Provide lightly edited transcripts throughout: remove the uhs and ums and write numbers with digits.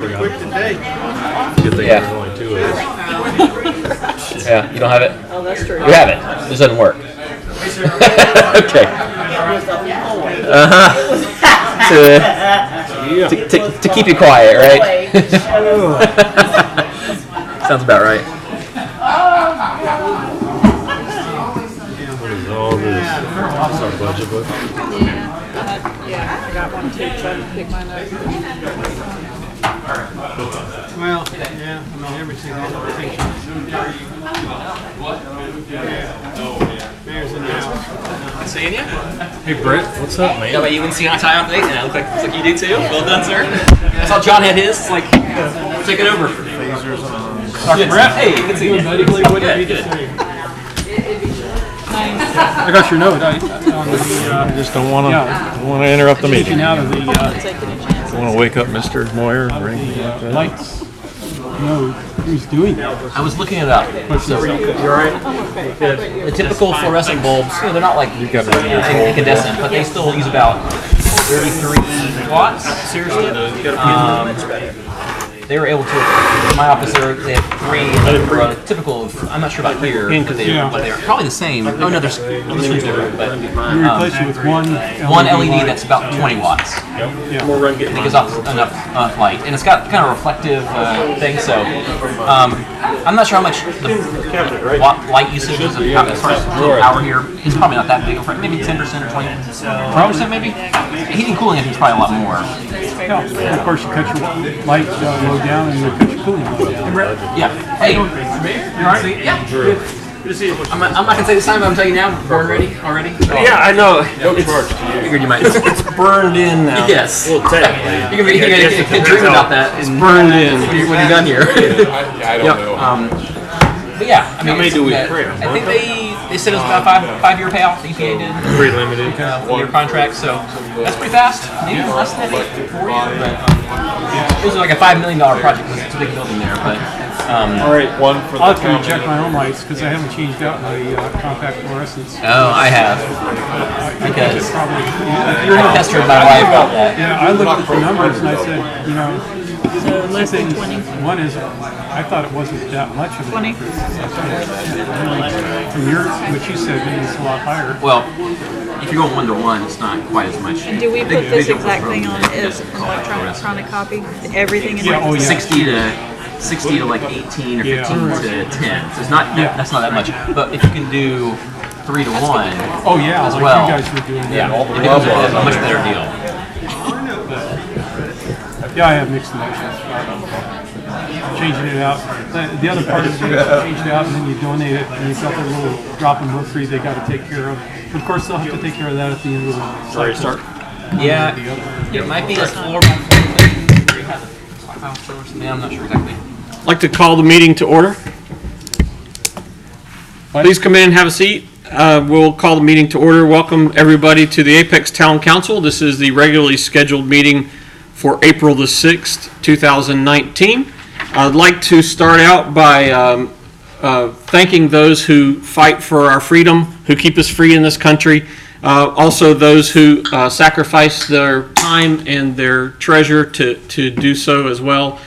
Quick today. Good thing Yeah. there's only two of us. Yeah, you don't have it? Oh, that's true. You have it. This doesn't work. Okay. To keep you quiet, right? Sounds about right. What is all this? What's our budget book? Yeah, I got one too, trying to pick mine up. Well, yeah, I mean, everything has limitations. Mayor's in the house. Seeing you? Hey Brett, what's up, man? Got my UNC on tie on today, and I look like you do too. Well done, sir. I saw John had his. It's like, take it over. Dr. Brett? Hey, good to see you, buddy. What did you Good. say? I got your note. I Just don't want to Yeah. interrupt the taking meeting. out of the Taking a chance. Want to wake up Mr. Moyer or anything like that? lights. No, who's doing that? I was looking it up. So, the typical fluorescent bulbs, you know, they're not like incandescent, but they still use about 33 watts. Seriously. They were able to, in my office, they have three, and they were typical of, I'm not sure about here, but they're probably the same. Oh no, this one's different, but You replace it with one LED light. that's about 20 watts. Yeah. It gives off enough light, and it's got kind of a reflective thing. So I'm not sure how much the light usage is as far as total power here. It's probably not that big. Maybe 10% or 20%, maybe. Heating and cooling, I think, is probably a lot more. Yeah. And of course, you cut your light load down and you cut your cooling load down. Yeah. Hey, you alright? Yeah. Good to see you. I'm not gonna say this time, but I'm telling you now. Burn ready already. Yeah, I know. Figured you might. It's burned in now. Yes. Well, technically. You can dream about that. It's burned in. When you're done here. I don't know. But yeah, I mean, How many do we I print? think they said it was about a five-year payout. The EPA did Pretty limited. with your contract, so that's pretty fast. Maybe less than 4 years, but it was like a $5 million project. It's a big building there, but All right, one for the I'll have to check my own lights because I haven't changed out my compact fluorescents. oh, I have because Probably. you're a tester of my wife about that. Yeah, I looked at the numbers and I said, you know, So less than 20. one is, I thought it wasn't that much of a 20. difference. From your, what you said, it's a lot higher. Well, if you're going 1-to-1, it's not quite as much. Do we put this exact thing on as an electronic copy? Everything in Yeah, oh yeah. 60 to like 18 or 15 Yeah. to 10. So it's not Yeah. that's not that much. But if you can do 3-to-1 Oh yeah, as like well, you guys were doing that. yeah, it becomes a much better deal. Yeah, I have mixed emotions. Changing it out. The other part is you change it out and then you donate it and you've got the little drop in mercury they got to take care of. But of course, they'll have to take care of that at the end of the cycle. Yeah, it might be a floor by floor thing. Yeah, I'm not sure exactly. I'd like to call the meeting to order. Please come in and have a seat. We'll call the meeting to order. Welcome everybody to the Apex Town Council. This is the regularly scheduled meeting for April the 6th, 2019. I'd like to start out by thanking those who fight for our freedom, who keep us free in this country. Also those who sacrifice their time and their treasure to do so as well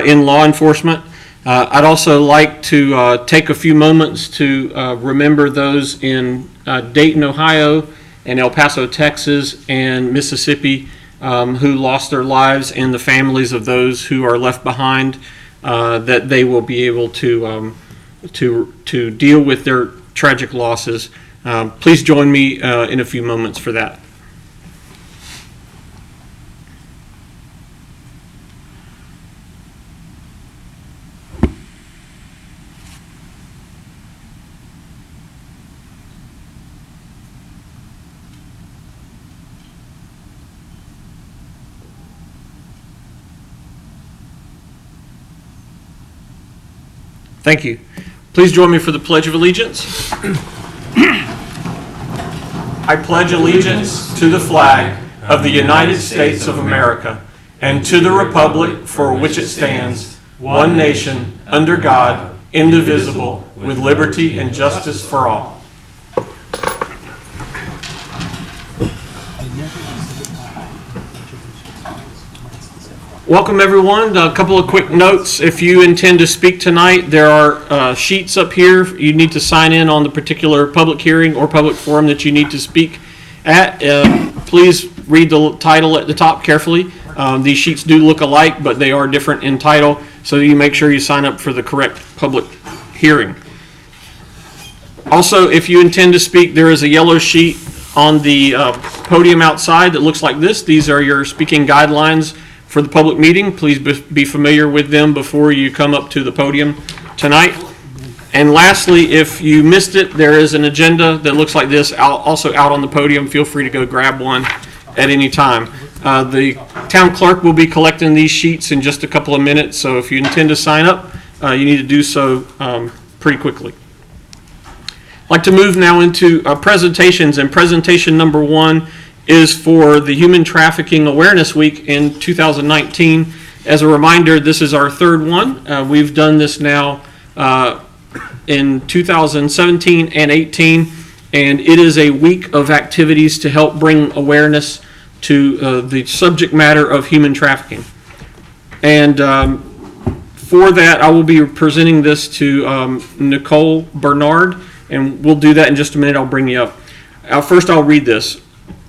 in law enforcement. I'd also like to take a few moments to remember those in Dayton, Ohio, and El Paso, Texas, and Mississippi who lost their lives, and the families of those who are left behind, that they will be able to deal with their tragic losses. Please join me in a few moments for that. Thank you. Please join me for the Pledge of Allegiance. I pledge allegiance to the flag of the United States of America and to the republic for which it stands, one nation, under God, indivisible, with liberty and justice for all. Welcome, everyone. A couple of quick notes. If you intend to speak tonight, there are sheets up here. You need to sign in on the particular public hearing or public forum that you need to speak at. Please read the title at the top carefully. These sheets do look alike, but they are different in title, so you make sure you sign up for the correct public hearing. Also, if you intend to speak, there is a yellow sheet on the podium outside that looks like this. These are your speaking guidelines for the public meeting. Please be familiar with them before you come up to the podium tonight. And lastly, if you missed it, there is an agenda that looks like this also out on the podium. Feel free to go grab one at any time. The town clerk will be collecting these sheets in just a couple of minutes, so if you intend to sign up, you need to do so pretty quickly. I'd like to move now into presentations, and presentation number 1 is for the Human Trafficking Awareness Week in 2019. As a reminder, this is our third one. We've done this now in 2017 and 18, and it is a week of activities to help bring awareness to the subject matter of human trafficking. And for that, I will be presenting this to Nicole Bernard, and we'll do that in just a minute. I'll bring you up. First, I'll read this.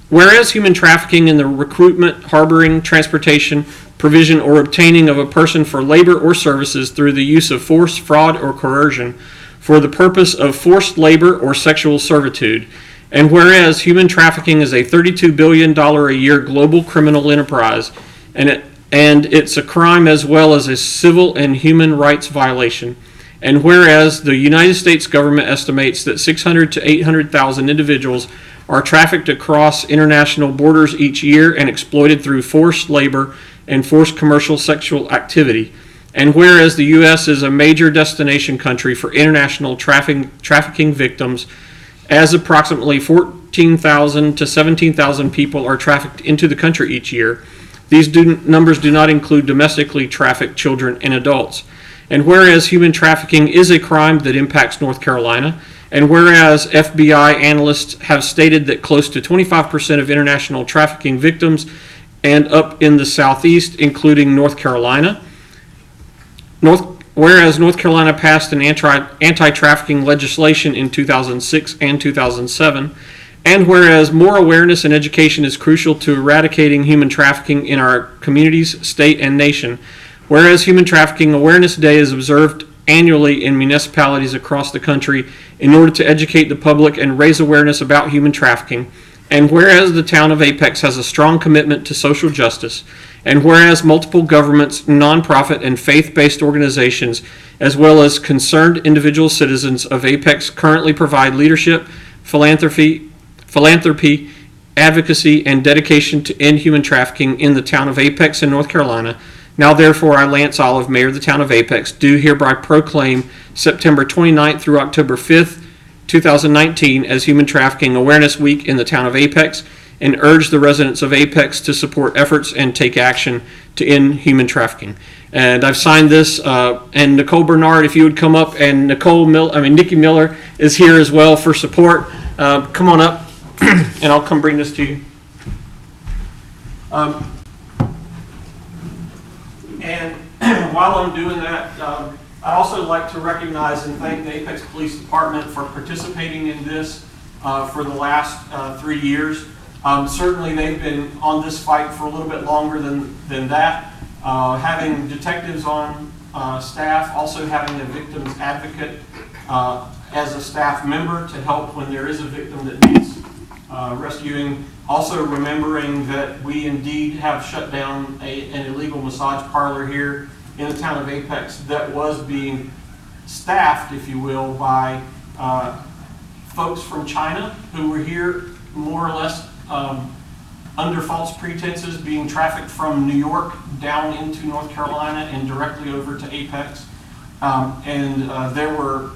Whereas human trafficking in the recruitment, harboring, transportation, provision, or obtaining of a person for labor or services through the use of force, fraud, or coercion for the purpose of forced labor or sexual servitude, and whereas human trafficking is a $32 billion a year global criminal enterprise, and it's a crime as well as a civil and human rights violation, and whereas the United States government estimates that 600 to 800,000 individuals are trafficked across international borders each year and exploited through forced labor and forced commercial sexual activity. And whereas the U.S. is a major destination country for international trafficking victims, as approximately 14,000 to 17,000 people are trafficked into the country each year, these numbers do not include domestically trafficked children and adults. And whereas human trafficking is a crime that impacts North Carolina, and whereas FBI analysts have stated that close to 25% of international trafficking victims end up in the Southeast, including North Carolina. Whereas North Carolina passed an anti-trafficking legislation in 2006 and 2007, and whereas more awareness and education is crucial to eradicating human trafficking in our communities, state, and nation. Whereas Human Trafficking Awareness Day is observed annually in municipalities across the country in order to educate the public and raise awareness about human trafficking, and whereas the town of Apex has a strong commitment to social justice, and whereas multiple governments, nonprofit, and faith-based organizations, as well as concerned individual citizens of Apex currently provide leadership, philanthropy, advocacy, and dedication to end human trafficking in the town of Apex in North Carolina. Now therefore, I, Lance Olive, Mayor of the town of Apex, do hereby proclaim September 29th through October 5th, 2019 as Human Trafficking Awareness Week in the town of Apex, and urge the residents of Apex to support efforts and take action to end human trafficking. And I've signed this, and Nicole Bernard, if you would come up, and Nikki Miller is here as well for support. Come on up, and I'll come bring this to you. And while I'm doing that, I'd also like to recognize and thank the Apex Police Department for participating in this for the last 3 years. Certainly they've been on this fight for a little bit longer than that. Having detectives on staff, also having a victim's advocate as a staff member to help when there is a victim that needs rescuing. Also remembering that we indeed have shut down an illegal massage parlor here in the town of Apex that was being staffed, if you will, by folks from China who were here more or less under false pretenses, being trafficked from New York down into North Carolina and directly over to Apex. There were,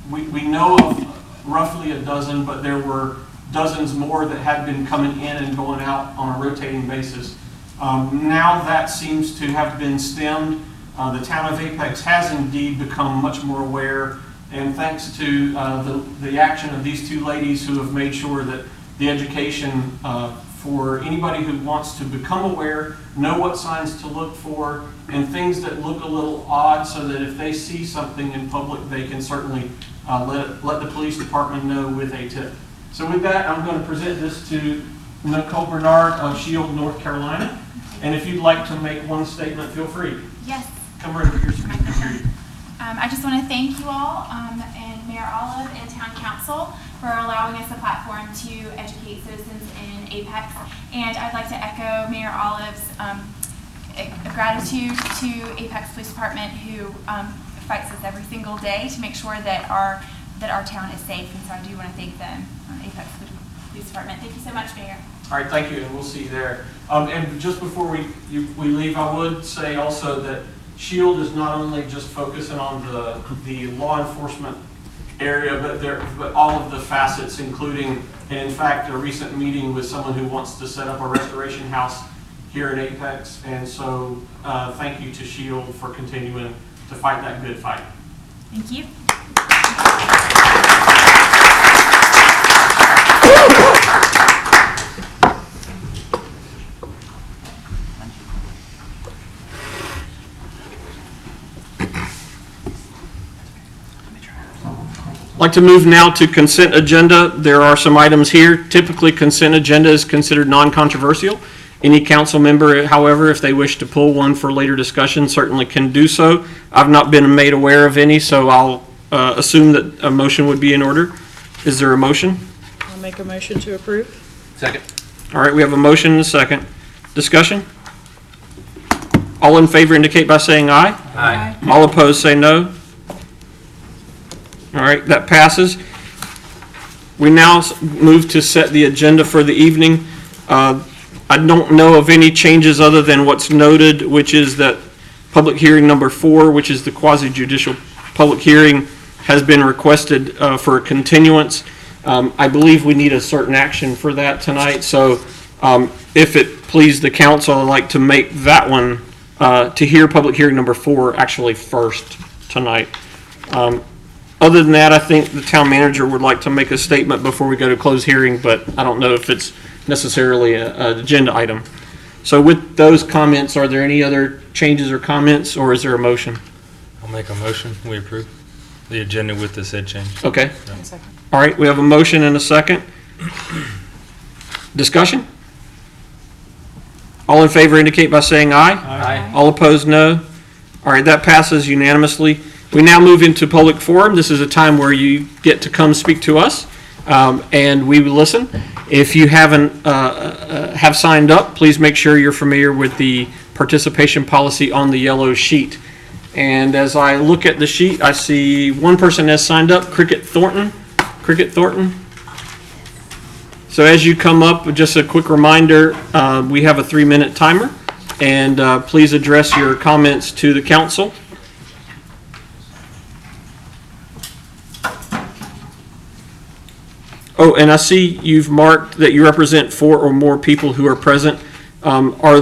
we know of roughly a dozen, but there were dozens more that had been coming in and going out on a rotating basis. Now that seems to have been stemmed. The town of Apex has indeed become much more aware, and thanks to the action of these two ladies who have made sure that the education for anybody who wants to become aware, know what signs to look for, and things that look a little odd, so that if they see something in public, they can certainly let the police department know with a tip. So with that, I'm going to present this to Nicole Bernard of Shield, North Carolina. And if you'd like to make one statement, feel free. Yes. Come right over here so we can hear you. I just want to thank you all and Mayor Olive and Town Council for allowing us a platform to educate citizens in Apex. And I'd like to echo Mayor Olive's gratitude to Apex Police Department, who fights us every single day to make sure that our town is safe. And so I do want to thank them, Apex Police Department. Thank you so much, Mayor. All right, thank you, and we'll see you there. And just before we leave, I would say also that SHIELD is not only just focusing on the law enforcement area, but all of the facets, including, and in fact, a recent meeting with someone who wants to set up a restoration house here in Apex. And so thank you to SHIELD for continuing to fight that good fight. Thank you. I'd like to move now to consent agenda. There are some items here. Typically, consent agenda is considered non-controversial. Any council member, however, if they wish to pull one for later discussion, certainly can do so. I've not been made aware of any, so I'll assume that a motion would be in order. Is there a motion? I'll make a motion to approve. Second. All right, we have a motion and a second. Discussion? All in favor indicate by saying aye. Aye. All opposed say no. All right, that passes. We now move to set the agenda for the evening. I don't know of any changes other than what's noted, which is that public hearing number 4, which is the quasi-judicial public hearing, has been requested for a continuance. I believe we need a certain action for that tonight, so if it please the council, I'd like to make that one, to hear public hearing number 4 actually first tonight. Other than that, I think the town manager would like to make a statement before we go to closed hearing, but I don't know if it's necessarily an agenda item. So with those comments, are there any other changes or comments, or is there a motion? I'll make a motion. We approve the agenda with the said change. Okay. All right, we have a motion and a second. Discussion? All in favor indicate by saying aye. Aye. All opposed, no. All right, that passes unanimously. We now move into public forum. This is a time where you get to come speak to us, and we will listen. If you haven't have signed up, please make sure you're familiar with the participation policy on the yellow sheet. And as I look at the sheet, I see one person has signed up, Cricket Thornton. Cricket Thornton. So as you come up, just a quick reminder, we have a 3-minute timer, and please address your comments to the council. Oh, and I see you've marked that you represent 4 or more people who are present. Are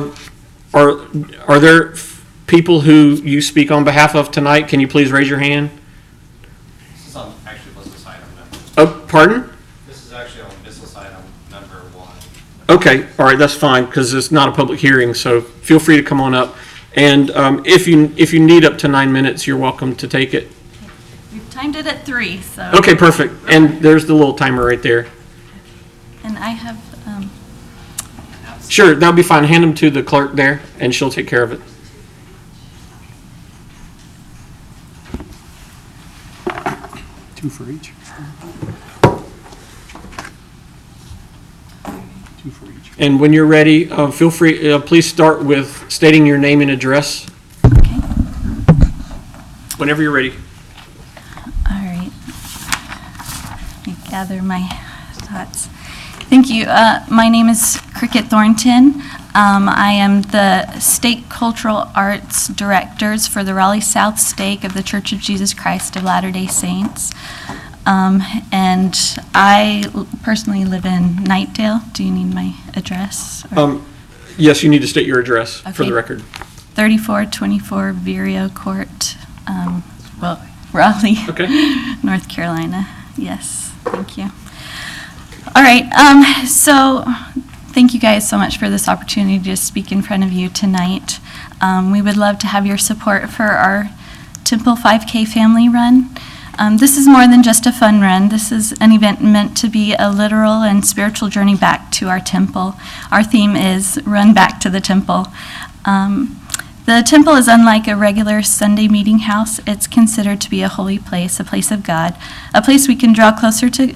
there people who you speak on behalf of tonight? Can you please raise your hand? This is on actually business item number. Oh, pardon? This is actually on business item number 1. Okay, all right, that's fine, because it's not a public hearing, so feel free to come on up. And if you need up to 9 minutes, you're welcome to take it. We've timed it at 3, so. Okay, perfect. And there's the little timer right there. And I have, Sure, that'll be fine. Hand them to the clerk there, and she'll take care of it. Two for each. Two for each. And when you're ready, feel free, please start with stating your name and address. okay, Whenever you're ready. all right. Let me gather my thoughts. Thank you. My name is Cricket Thornton. I am the State Cultural Arts Directors for the Raleigh South Stake of the Church of Jesus Christ of Latter-day Saints. And I personally live in Nightdale. Do you need my address? or- Yes, you need to state your address for Okay. the record. 3424 Vireo Court, Raleigh, Okay. North Carolina. Yes, thank you. All right, so thank you guys so much for this opportunity to speak in front of you tonight. We would love to have your support for our Temple 5K Family Run. This is more than just a fun run. This is an event meant to be a literal and spiritual journey back to our temple. Our theme is Run Back to the Temple. The temple is unlike a regular Sunday meeting house. It's considered to be a holy place, a place of God, a place we can draw closer to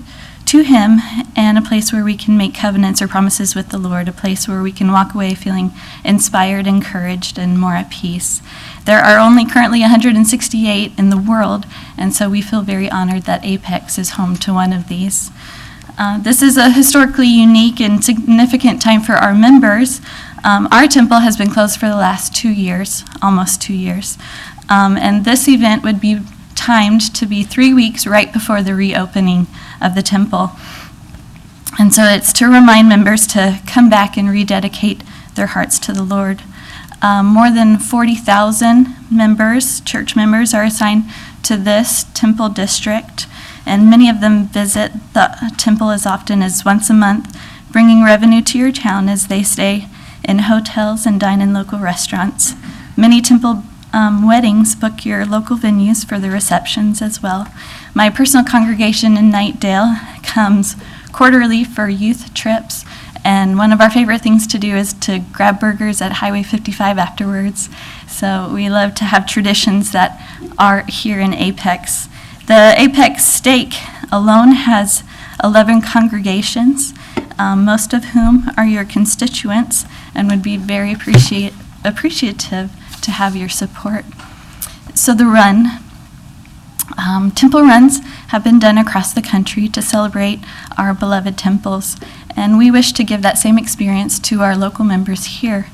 Him, and a place where we can make covenants or promises with the Lord, a place where we can walk away feeling inspired, encouraged, and more at peace. There are only currently 168 in the world, and so we feel very honored that Apex is home to one of these. This is a historically unique and significant time for our members. Our temple has been closed for the last 2 years, almost 2 years, and this event would be timed to be 3 weeks right before the reopening of the temple. And so it's to remind members to come back and rededicate their hearts to the Lord. More than 40,000 members, church members, are assigned to this temple district, and many of them visit the temple as often as once a month, bringing revenue to your town as they stay in hotels and dine in local restaurants. Many temple weddings book your local venues for the receptions as well. My personal congregation in Nightdale comes quarterly for youth trips, and one of our favorite things to do is to grab burgers at Highway 55 afterwards. So we love to have traditions that are here in Apex. The Apex stake alone has 11 congregations, most of whom are your constituents and would be very appreciative to have your support. So the run, temple runs have been done across the country to celebrate our beloved temples, and we wish to give that same experience to our local members here.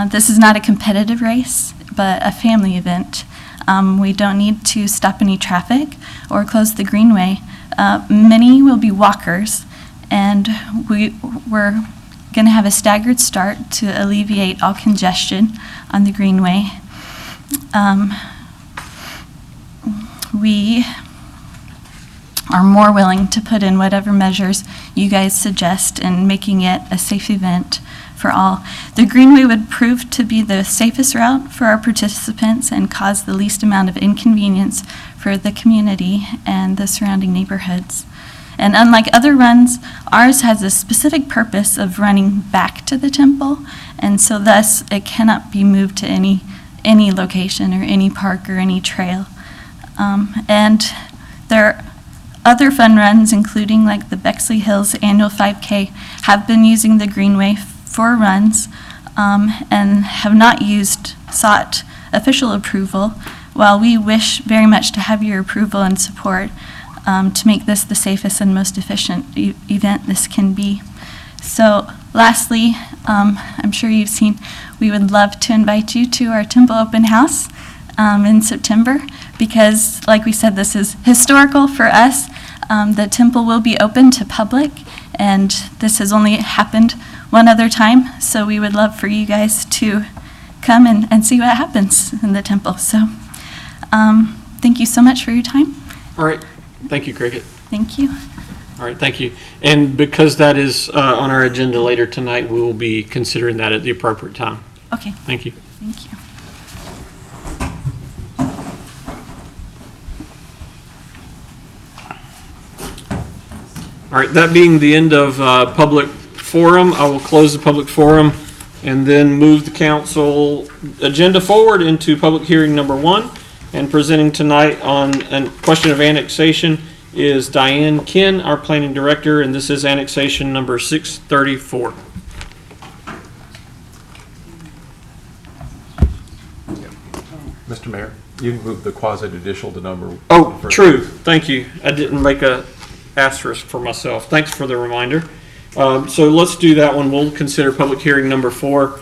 This is not a competitive race, but a family event. We don't need to stop any traffic or close the greenway. Many will be walkers, and we're going to have a staggered start to alleviate all congestion on the greenway. We are more willing to put in whatever measures you guys suggest in making it a safe event for all. The greenway would prove to be the safest route for our participants and cause the least amount of inconvenience for the community and the surrounding neighborhoods. And unlike other runs, ours has a specific purpose of running back to the temple, and so thus it cannot be moved to any location or any park or any trail. And there are other fun runs, including like the Bexley Hills Annual 5K, have been using the greenway for runs and have not sought official approval. While we wish very much to have your approval and support to make this the safest and most efficient event this can be. So lastly, I'm sure you've seen, we would love to invite you to our temple open house in September, because like we said, this is historical for us. The temple will be open to public, and this has only happened one other time, so we would love for you guys to come and see what happens in the temple. So thank you so much for your time. All right. Thank you, Cricket. Thank you. All right, thank you. And because that is on our agenda later tonight, we will be considering that at the appropriate time. Okay. Thank you. Thank you. All right, that being the end of public forum, I will close the public forum and then move the council agenda forward into public hearing number 1. And presenting tonight on a question of annexation is Diane Ken, our planning director, and this is annexation number 634. Mr. Mayor, you can move the quasi-judicial to number. Oh, true. Thank you. I didn't make a asterisk for myself. Thanks for the reminder. So let's do that one. We'll consider public hearing number 4,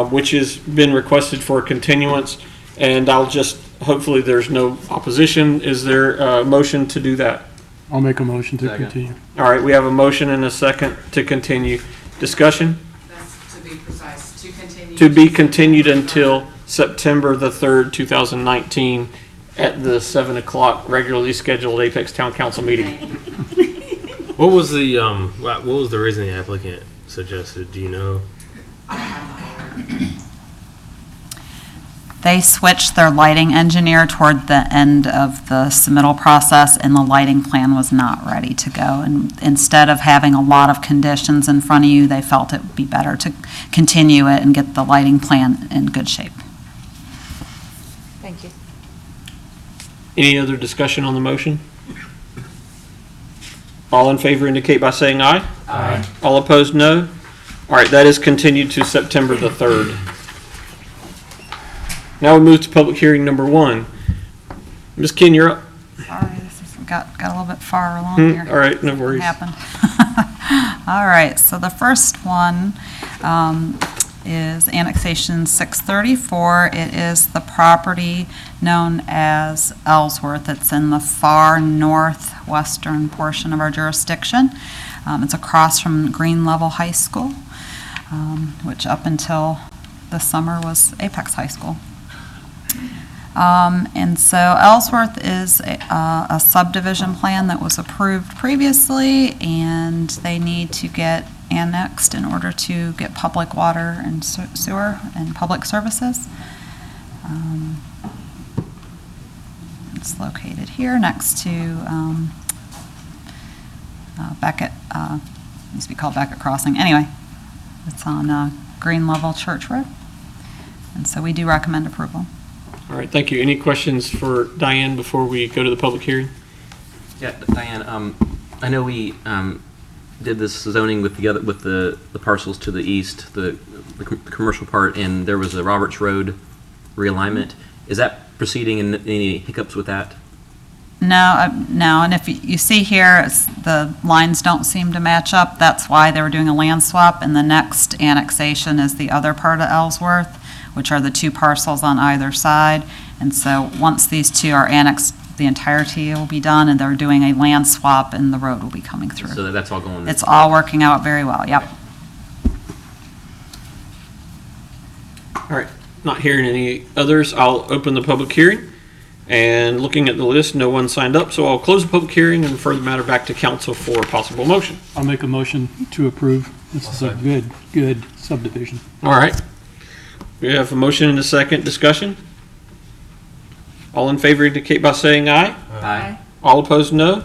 which has been requested for continuance, and I'll just, hopefully there's no opposition. Is there a motion to do that? I'll make a motion to continue. All right, we have a motion and a second to continue. Discussion? That's to be precise, to continue. To be continued until September the 3rd, 2019 at the 7 o'clock regularly scheduled Apex Town Council meeting. What was the reason the applicant suggested? Do you know? They switched their lighting engineer toward the end of the submittal process, and the lighting plan was not ready to go. And instead of having a lot of conditions in front of you, they felt it would be better to continue it and get the lighting plan in good shape. Thank you. Any other discussion on the motion? All in favor indicate by saying aye. Aye. All opposed, no. All right, that is continued to September the 3rd. Now we move to public hearing number 1. Ms. Ken, you're up. Sorry, this has got a little bit far along here. All right, no worries. Happened. All right, so the first one is annexation 634. It is the property known as Ellsworth. It's in the far northwestern portion of our jurisdiction. It's across from Green Level High School, which up until this summer was Apex High School. And so Ellsworth is a subdivision plan that was approved previously, and they need to get annexed in order to get public water and sewer and public services. It's located here next to Beckett, used to be called Beckett Crossing. Anyway, it's on Green Level Church Road, and so we do recommend approval. All right, thank you. Any questions for Diane before we go to the public hearing? Yeah, Diane, I know we did this zoning with the parcels to the east, the commercial part, and there was a Roberts Road realignment. Is that proceeding, and any hiccups with that? No, no, and if you see here, the lines don't seem to match up. That's why they were doing a land swap, and the next annexation is the other part of Ellsworth, which are the two parcels on either side. And so once these two are annexed, the entirety will be done, and they're doing a land swap, and the road will be coming through. So that's all going. It's all working out very well, yep. All right, not hearing any others, I'll open the public hearing. And looking at the list, no one signed up, so I'll close the public hearing and refer the matter back to council for a possible motion. I'll make a motion to approve. This is a good subdivision. All right. We have a motion and a second. Discussion? All in favor indicate by saying aye. Aye. All opposed, no. All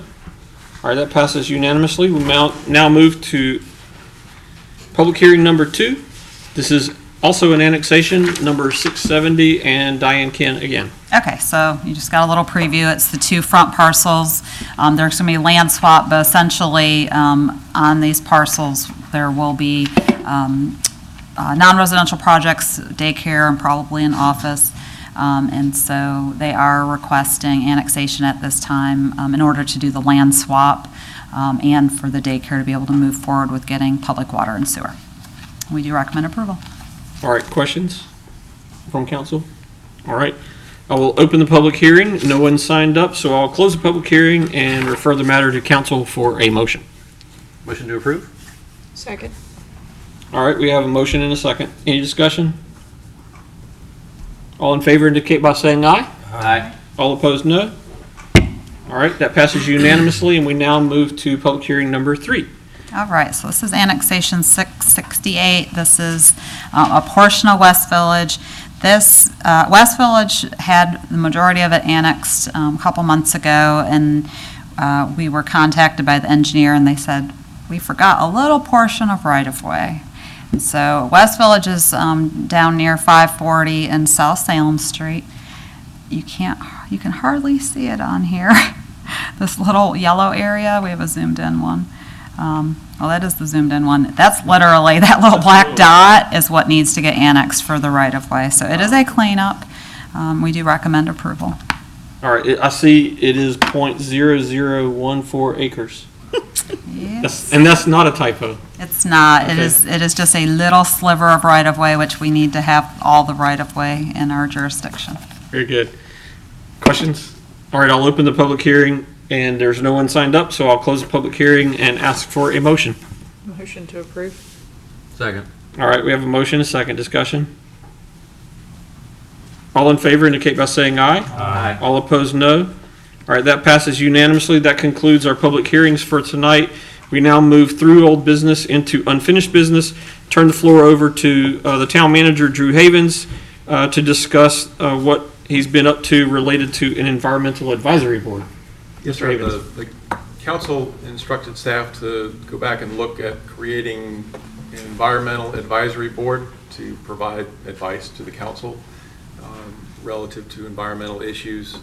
right, that passes unanimously. We now move to public hearing number 2. This is also an annexation, number 670, and Diane Ken again. Okay, so you just got a little preview. It's the two front parcels. There's going to be land swap, but essentially on these parcels, there will be non-residential projects, daycare, and probably an office. And so they are requesting annexation at this time in order to do the land swap and for the daycare to be able to move forward with getting public water and sewer. We do recommend approval. All right, questions from council? All right, I will open the public hearing. No one signed up, so I'll close the public hearing and refer the matter to council for a motion. Motion to approve? Second. All right, we have a motion and a second. Any discussion? All in favor indicate by saying aye. Aye. All opposed, no. All right, that passes unanimously, and we now move to public hearing number 3. All right, so this is annexation 668. This is a portion of West Village. This, West Village had the majority of it annexed a couple months ago, and we were contacted by the engineer, and they said, we forgot a little portion of right-of-way. And so West Village is down near 540 and South Salem Street. You can hardly see it on here. This little yellow area, we have a zoomed in one. Well, that is the zoomed in one. That's literally, that little black dot is what needs to get annexed for the right-of-way. So it is a cleanup. We do recommend approval. All right, I see it is .0014 acres. Yes. And that's not a typo. It's not. Okay. It is just a little sliver of right-of-way, which we need to have all the right-of-way in our jurisdiction. Very good. Questions? All right, I'll open the public hearing, and there's no one signed up, so I'll close the public hearing and ask for a motion. Motion to approve. Second. All right, we have a motion, a second. Discussion? All in favor indicate by saying aye. Aye. All opposed, no. All right, that passes unanimously. That concludes our public hearings for tonight. We now move through old business into unfinished business. Turn the floor over to the town manager, Drew Havens, to discuss what he's been up to related to an environmental advisory board. Yes, sir. The council instructed staff to go back and look at creating an environmental advisory board to provide advice to the council relative to environmental issues.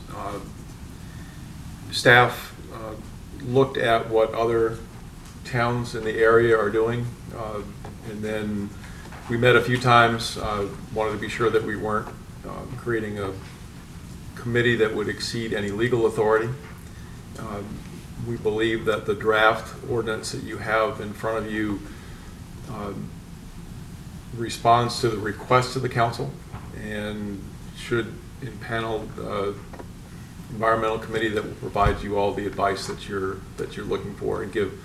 Staff looked at what other towns in the area are doing, and then we met a few times, wanted to be sure that we weren't creating a committee that would exceed any legal authority. We believe that the draft ordinance that you have in front of you responds to the request of the council and should impanel the environmental committee that will provide you all the advice that you're looking for and give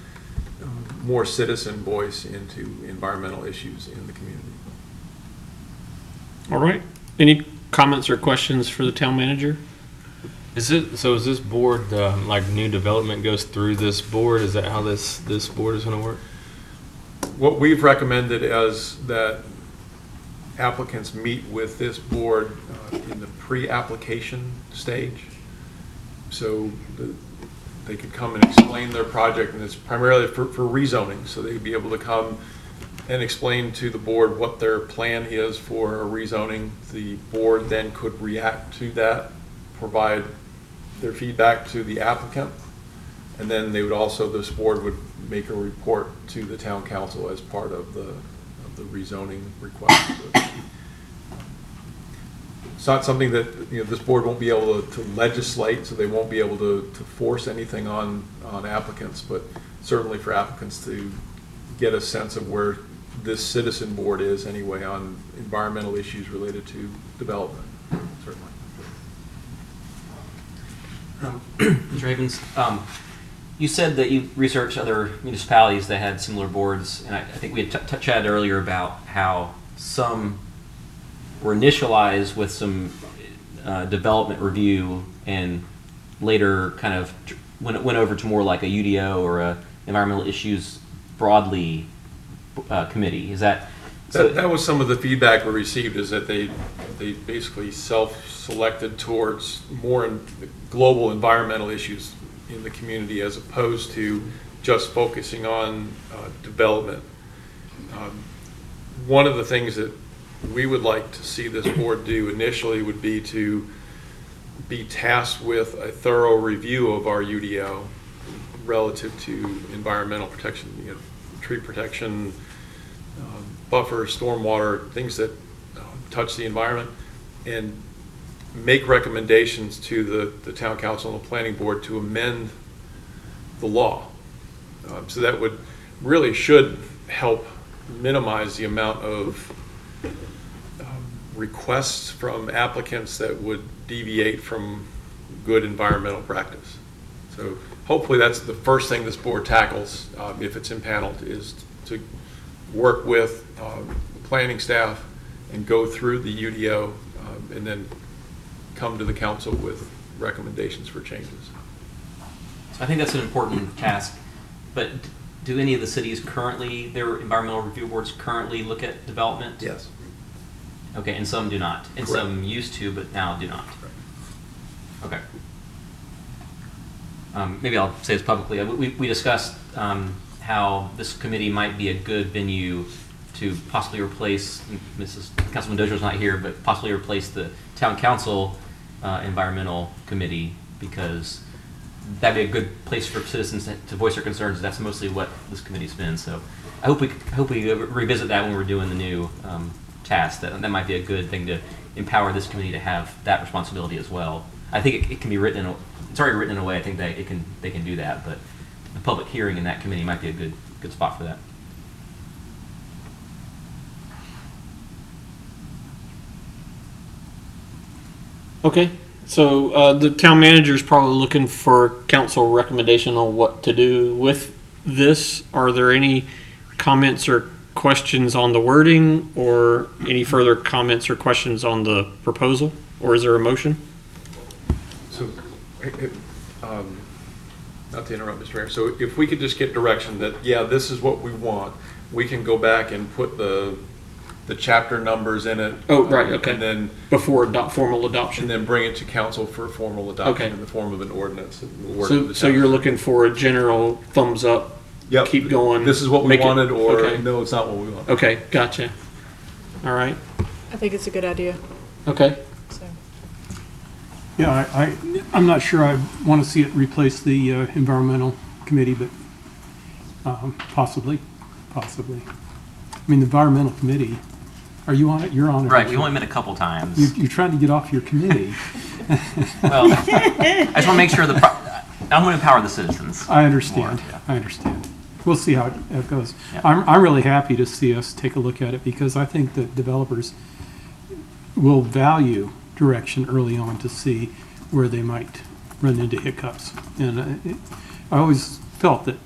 more citizen voice into environmental issues in the community. All right. Any comments or questions for the town manager? Is this board, like new development goes through this board? Is that how this board is going to work? What we've recommended is that applicants meet with this board in the pre-application stage. So they could come and explain their project, and it's primarily for rezoning. So they'd be able to come and explain to the board what their plan is for a rezoning. The board then could react to that, provide their feedback to the applicant, and then they would also, this board would make a report to the town council as part of the rezoning request. It's not something that this board won't be able to legislate, so they won't be able to force anything on applicants, but certainly for applicants to get a sense of where this citizen board is anyway on environmental issues related to development, certainly. Mr. Havens, you said that you researched other municipalities that had similar boards, and I think we had chatted earlier about how some were initialized with some development review and later kind of went over to more like a UDO or a environmental issues broadly committee. Is that? That was some of the feedback we received, is that they basically self-selected towards more global environmental issues in the community as opposed to just focusing on development. One of the things that we would like to see this board do initially would be to be tasked with a thorough review of our UDO relative to environmental protection, tree protection, buffer, stormwater, things that touch the environment, and make recommendations to the town council and the planning board to amend the law. So that would really should help minimize the amount of requests from applicants that would deviate from good environmental practice. So hopefully that's the first thing this board tackles if it's impaneled, is to work with the planning staff and go through the UDO and then come to the council with recommendations for changes. I think that's an important task, but do any of the cities currently, their environmental review boards currently look at development? Yes. Okay, and some do not, and Correct. some used to, but now do not. Okay. Maybe I'll say this publicly. We discussed how this committee might be a good venue to possibly replace, Councilman Dozier's not here, but possibly replace the town council environmental committee, because that'd be a good place for citizens to voice their concerns. That's mostly what this committee's been. So I hope we revisit that when we're doing the new task. That might be a good thing to empower this committee to have that responsibility as well. I think it can be written it's already written in a way I think that they can do that, but the public hearing in that committee might be a good spot for that. Okay, so the town manager is probably looking for council recommendation on what to do with this. Are there any comments or questions on the wording, or any further comments or questions on the proposal, or is there a motion? So not to interrupt, Mr. Mayor, so if we could just get direction that, yeah, this is what we want, we can go back and put the chapter numbers in it. Oh, right, okay. And then, Before formal adoption. and then bring it to council for formal Okay. adoption in the form of an ordinance. And we'll work with the So you're town. looking for a general thumbs up, Yep. keep going. This is what we make it- wanted, or okay. no, it's not what we want. Okay, gotcha. All right, I think it's a good idea, okay. so. Yeah, I'm not sure I want to see it replace the environmental committee, but possibly. I mean, the environmental committee, are you on it? You're on it. Right, we only met a couple times. You're trying to get off your committee. Well, I just want to make sure I'm going to empower the citizens. I understand. More, yeah. I understand. We'll see how it goes. Yeah. I'm really happy to see us take a look at it because I think that developers will value direction early on to see where they might run into hiccups. And I always felt that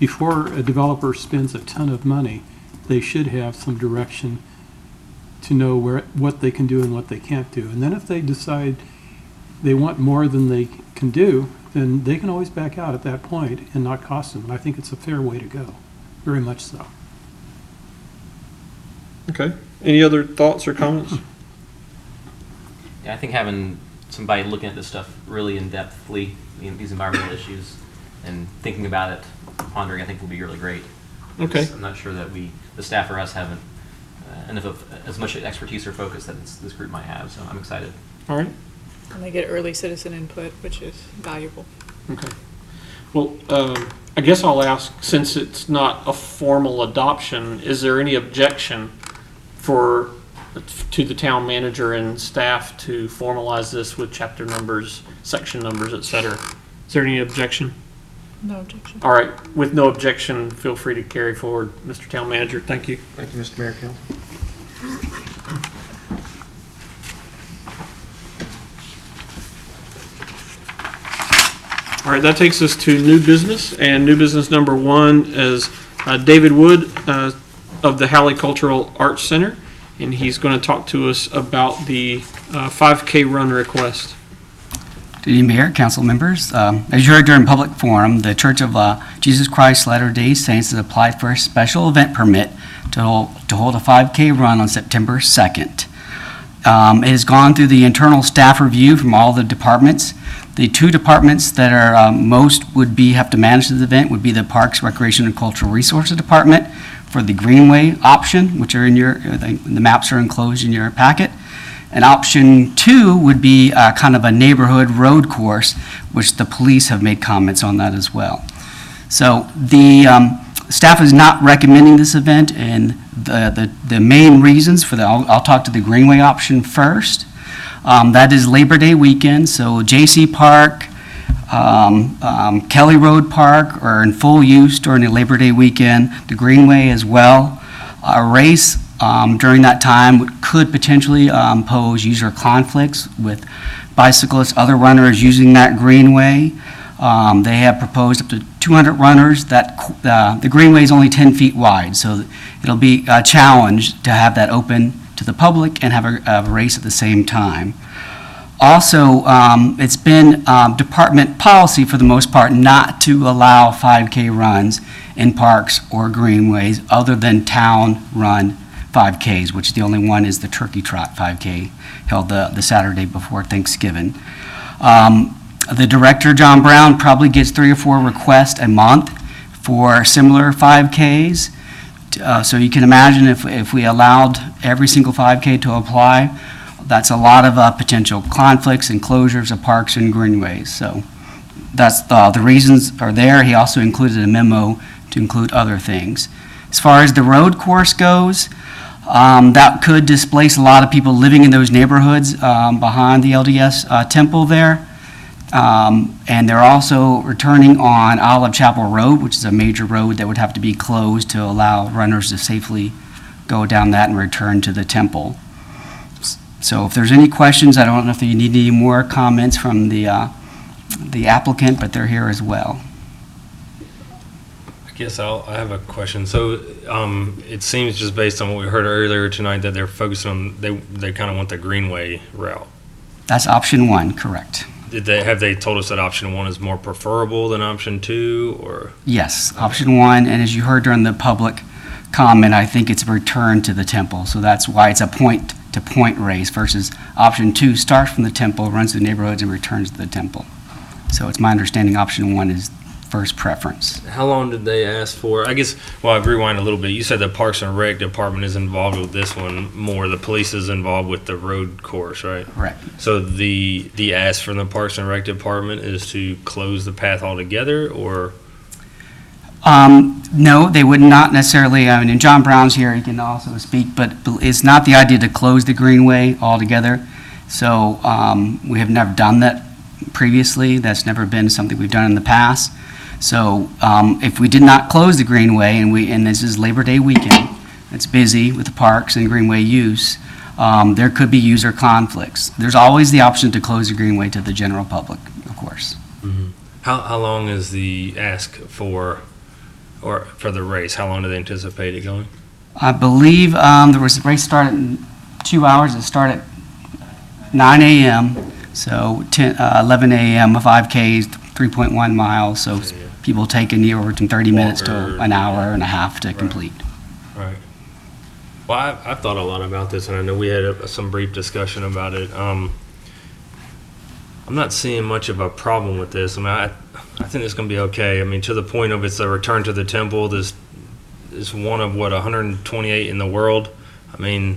before a developer spends a ton of money, they should have some direction to know what they can do and what they can't do. And then if they decide they want more than they can do, then they can always back out at that point and not cost them. And I think it's a fair way to go, very much so. Okay. Any other thoughts or comments? Yeah, I think having somebody looking at this stuff really in-depthly, these environmental issues, and thinking about it, pondering, I think will be really great. Okay. I'm not sure that the staff or us haven't enough of as much expertise or focus that this group might have, so I'm excited. All right. And they get early citizen input, which is valuable. Okay. Well, I guess I'll ask, since it's not a formal adoption, is there any objection to the town manager and staff to formalize this with chapter numbers, section numbers, et cetera? Is there any objection? No objection. All right. With no objection, feel free to carry forward, Mr. Town Manager. Thank you. Thank you, Mr. Mayor. Council. All right, that takes us to new business, and new business number one is David Wood of the Halley Cultural Arts Center, and he's going to talk to us about the 5K run request. Good evening, Mayor, council members. As you heard during public forum, the Church of Jesus Christ Latter-day Saints has applied for a special event permit to hold a 5K run on September 2nd. It has gone through the internal staff review from all the departments. The two departments that are have to manage this event would be the Parks, Recreation, and Cultural Resources Department for the Greenway option, which are in the maps are enclosed in your packet. And option 2 would be kind of a neighborhood road course, which the police have made comments on that as well. So the staff is not recommending this event, and the main reasons for that, I'll talk to the Greenway option first. That is Labor Day weekend, so J.C. Park, Kelly Road Park are in full use during the Labor Day weekend, the Greenway as well. A race during that time could potentially pose user conflicts with bicyclists, other runners using that Greenway. They have proposed up to 200 runners. The Greenway is only 10 feet wide, so it'll be a challenge to have that open to the public and have a race at the same time. Also, it's been department policy for the most part not to allow 5K runs in parks or greenways other than town-run 5Ks, which the only one is the Turkey Trot 5K held the Saturday before Thanksgiving. The director, John Brown, probably gets 3 or 4 requests a month for similar 5Ks. So you can imagine if we allowed every single 5K to apply, that's a lot of potential conflicts and closures of parks and greenways. So that's the reasons are there. He also included a memo to include other things. As far as the road course goes, that could displace a lot of people living in those neighborhoods behind the LDS temple there. And they're also returning on Olive Chapel Road, which is a major road that would have to be closed to allow runners to safely go down that and return to the temple. So if there's any questions, I don't know if you need any more comments from the applicant, but they're here as well. I guess I have a question. So it seems just based on what we heard earlier tonight that they're focusing on, they kind of want the Greenway route. That's option 1, correct. have they told us that option 1 is more preferable than option 2, or? Yes, option 1, and as you heard during the public comment, I think it's a return to the temple. So that's why it's a point-to-point race versus option 2 starts from the temple, runs through the neighborhoods, and returns to the temple. So it's my understanding option 1 is first preference. How long did they ask for? I guess, well, I've rewind a little bit. You said the Parks and Rec Department is involved with this one more. The police is involved with the road course, right? Correct. So the ask from the Parks and Rec Department is to close the path altogether, or? No, they would not necessarily, I mean, and John Brown's here, he can also speak, but it's not the idea to close the greenway altogether. So we have never done that previously. That's never been something we've done in the past. So if we did not close the greenway, and this is Labor Day weekend, it's busy with the parks and greenway use, there could be user conflicts. There's always the option to close the greenway to the general public, of course. Mm-hmm. How long is the ask for the race? How long do they anticipate it going? I believe the race started in 2 hours. It started at 9 a.m., so 11 a.m., 5Ks, 3.1 miles, so people take anywhere from 30 minutes to an hour and a half to complete. Right. Well, I've thought a lot about this, and I know we had some brief discussion about it. I'm not seeing much of a problem with this. I mean, I think it's going to be okay. I mean, to the point of it's a return to the temple. This is one of, 128 in the world. I mean,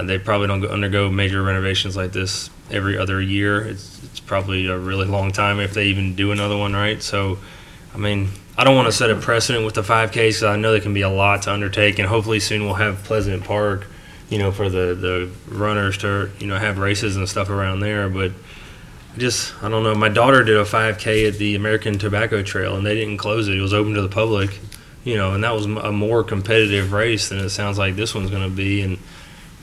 they probably don't undergo major renovations like this every other year. It's probably a really long time if they even do another one, right? So, I mean, I don't want to set a precedent with the 5Ks, because I know they can be a lot to undertake, and hopefully soon we'll have Pleasant Park, for the runners to, have races and stuff around there. But I don't know. My daughter did a 5K at the American Tobacco Trail, and they didn't close it. It was open to the public, and that was a more competitive race than it sounds like this one's going to be, and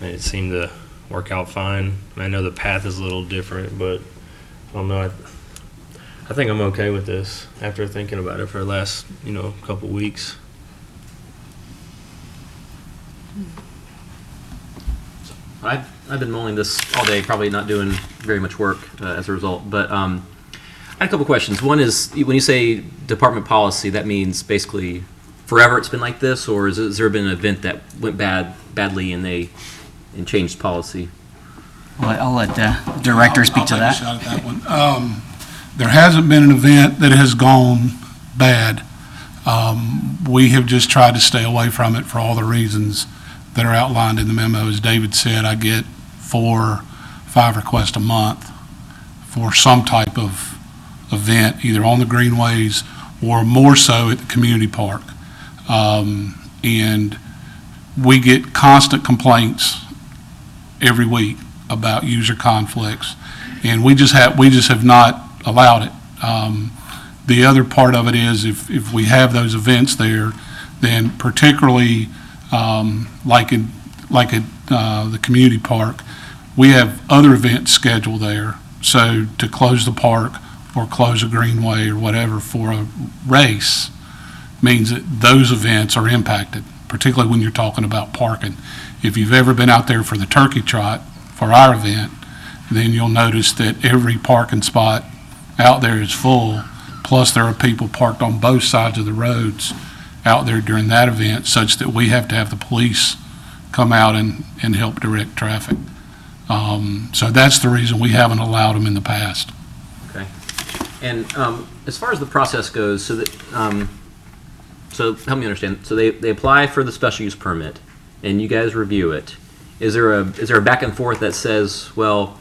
it seemed to work out fine. I know the path is a little different, but I don't know. I think I'm okay with this after thinking about it for the last, couple weeks. I've been mulling this all day, probably not doing very much work as a result. But I had a couple questions. One is, when you say department policy, that means basically forever it's been like this, or has there been an event that went badly and changed policy? Well, I'll let the director speak to that. I'll take a shot at that one. There hasn't been an event that has gone bad. We have just tried to stay away from it for all the reasons that are outlined in the memo. As David said, I get 4 or 5 requests a month for some type of event, either on the greenways or more so at the community park. And we get constant complaints every week about user conflicts, and we just have not allowed it. The other part of it is if we have those events there, then particularly like at the community park, we have other events scheduled there. So to close the park or close a greenway or whatever for a race means that those events are impacted, particularly when you're talking about parking. If you've ever been out there for the turkey trot for our event, then you'll notice that every parking spot out there is full, plus there are people parked on both sides of the roads out there during that event, such that we have to have the police come out and help direct traffic. So that's the reason we haven't allowed them in the past. Okay. And as far as the process goes, so help me understand. So they apply for the special use permit, and you guys review it. Is there a back and forth that says, well,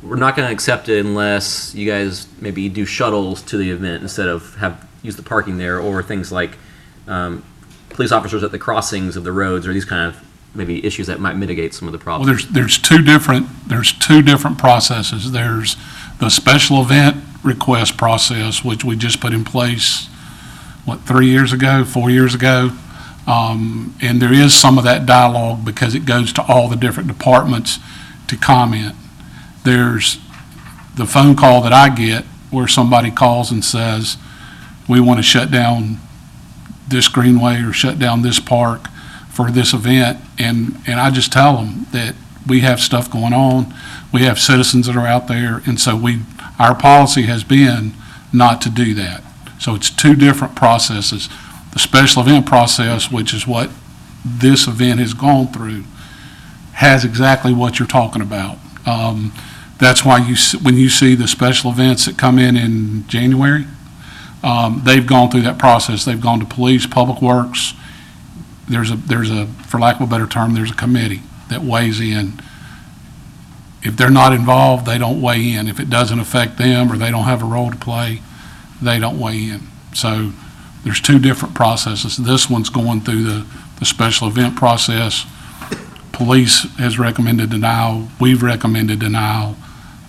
we're not going to accept it unless you guys maybe do shuttles to the event instead of use the parking there, or things like police officers at the crossings of the roads, or these kind of maybe issues that might mitigate some of the problems? Well, there's two different processes. There's the special event request process, which we just put in place, 4 years ago? And there is some of that dialogue because it goes to all the different departments to comment. There's the phone call that I get where somebody calls and says, we want to shut down this greenway or shut down this park for this event. And I just tell them that we have stuff going on. We have citizens that are out there. And so Our policy has been not to do that. So it's two different processes. The special event process, which is what this event has gone through, has exactly what you're talking about. That's why when you see the special events that come in January, they've gone through that process. They've gone to police, public works. There's a, for lack of a better term, there's a committee that weighs in. If they're not involved, they don't weigh in. If it doesn't affect them or they don't have a role to play, they don't weigh in. So there's two different processes. This one's going through the special event process. Police has recommended denial. We've recommended denial.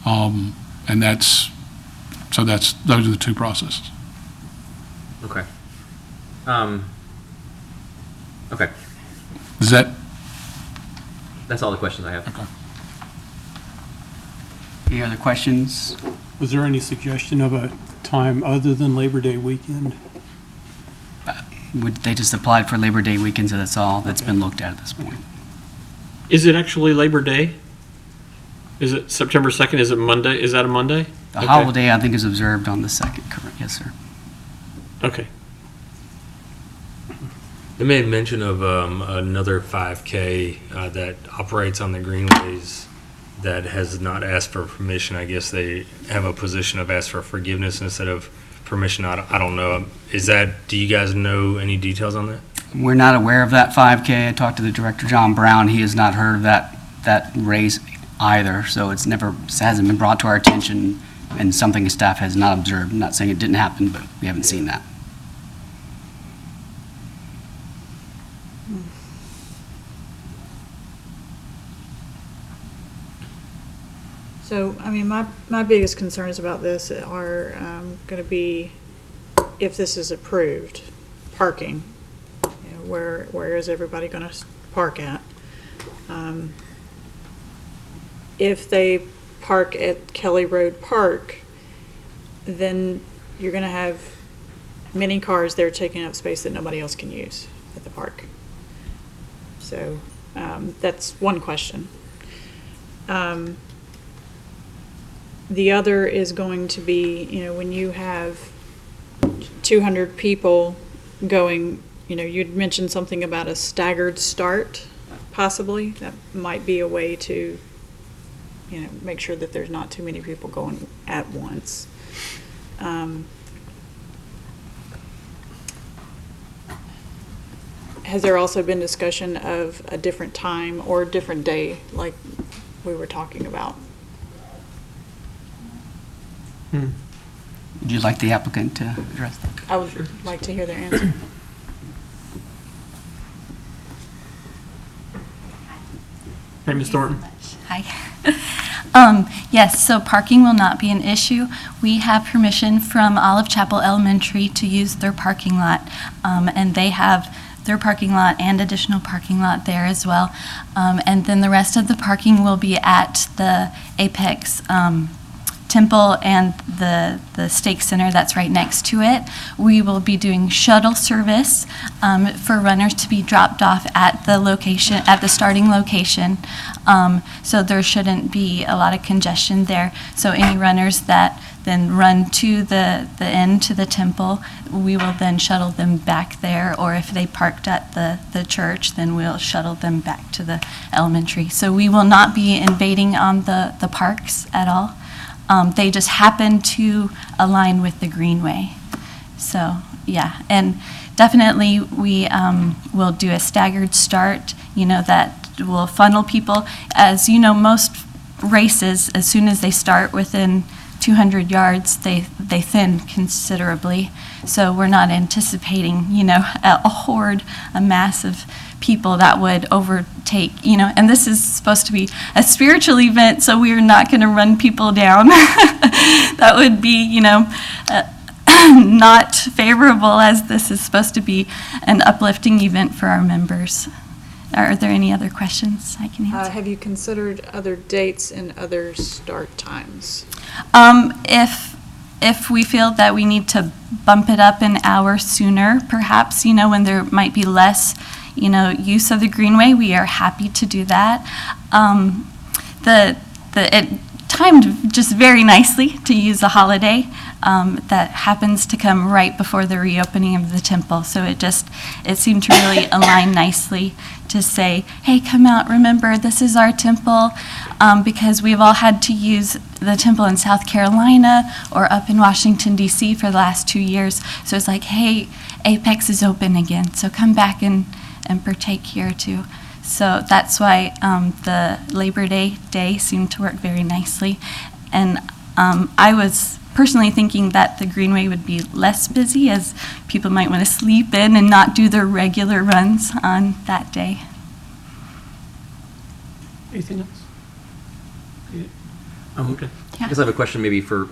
And those are the two processes. Okay. Okay. That's all the questions I have. Okay. Any other questions? Was there any suggestion of a time other than Labor Day weekend? They just applied for Labor Day weekend, so that's all that's been looked at this point. Is it actually Labor Day? Is it September 2nd? Is it Monday? Is that a Monday? The holiday, I think, is observed on the 2nd, correct? Yes, sir. Okay. They made mention of another 5K that operates on the greenways that has not asked for permission. I guess they have a position of ask for forgiveness instead of permission. I don't know. Do you guys know any details on that? We're not aware of that 5K. I talked to the director, John Brown. He has not heard of that race either, so it hasn't been brought to our attention, and something staff has not observed. I'm not saying it didn't happen, but we haven't seen that. So, I mean, my biggest concerns about this are going to be if this is approved, parking. You know, where is everybody going to park at? If they park at Kelly Road Park, then you're going to have many cars there taking up space that nobody else can use at the park. So that's one question. The other is going to be, you know, when you have 200 people going, you know, you'd mentioned something about a staggered start, possibly. That might be a way to, you know, make sure that there's not too many people going at once. Has there also been discussion of a different time or a different day, like we were talking about? Would you like the applicant to address that? I would like to hear their answer. Hey, Ms. Thornton. Hi. Yes, so parking will not be an issue. We have permission from Olive Chapel Elementary to use their parking lot, and they have their parking lot and additional parking lot there as well. And then the rest of the parking will be at the Apex Temple and the Stake Center that's right next to it. We will be doing shuttle service for runners to be dropped off at the location, at the starting location. So there shouldn't be a lot of congestion there. So any runners that then run to the end to the temple, we will then shuttle them back there, or if they parked at the church, then we'll shuttle them back to the elementary. So we will not be invading on the parks at all. They just happen to align with the greenway. So, yeah, and definitely we will do a staggered start, you know, that will funnel people. As you know, most races, as soon as they start within 200 yards, they thin considerably. So we're not anticipating, you know, a horde, a mass of people that would overtake, you know, and this is supposed to be a spiritual event, so we're not going to run people down. That would be, you know, not favorable, as this is supposed to be an uplifting event for our members. Are there any other questions I can answer? Have you considered other dates and other start times? If we feel that we need to bump it up an hour sooner, perhaps, you know, when there might be less, you know, use of the greenway, we are happy to do that. The timed just very nicely to use a holiday that happens to come right before the reopening of the temple. So it seemed to really align nicely to say, hey, come out, remember, this is our temple, because we've all had to use the temple in South Carolina or up in Washington, D.C. for the last 2 years. So it's like, hey, Apex is open again, so come back and partake here too. So that's why the Labor Day seemed to work very nicely. And I was personally thinking that the Greenway would be less busy, as people might want to sleep in and not do their regular runs on that day. Anything else? Okay. I guess I have a question maybe for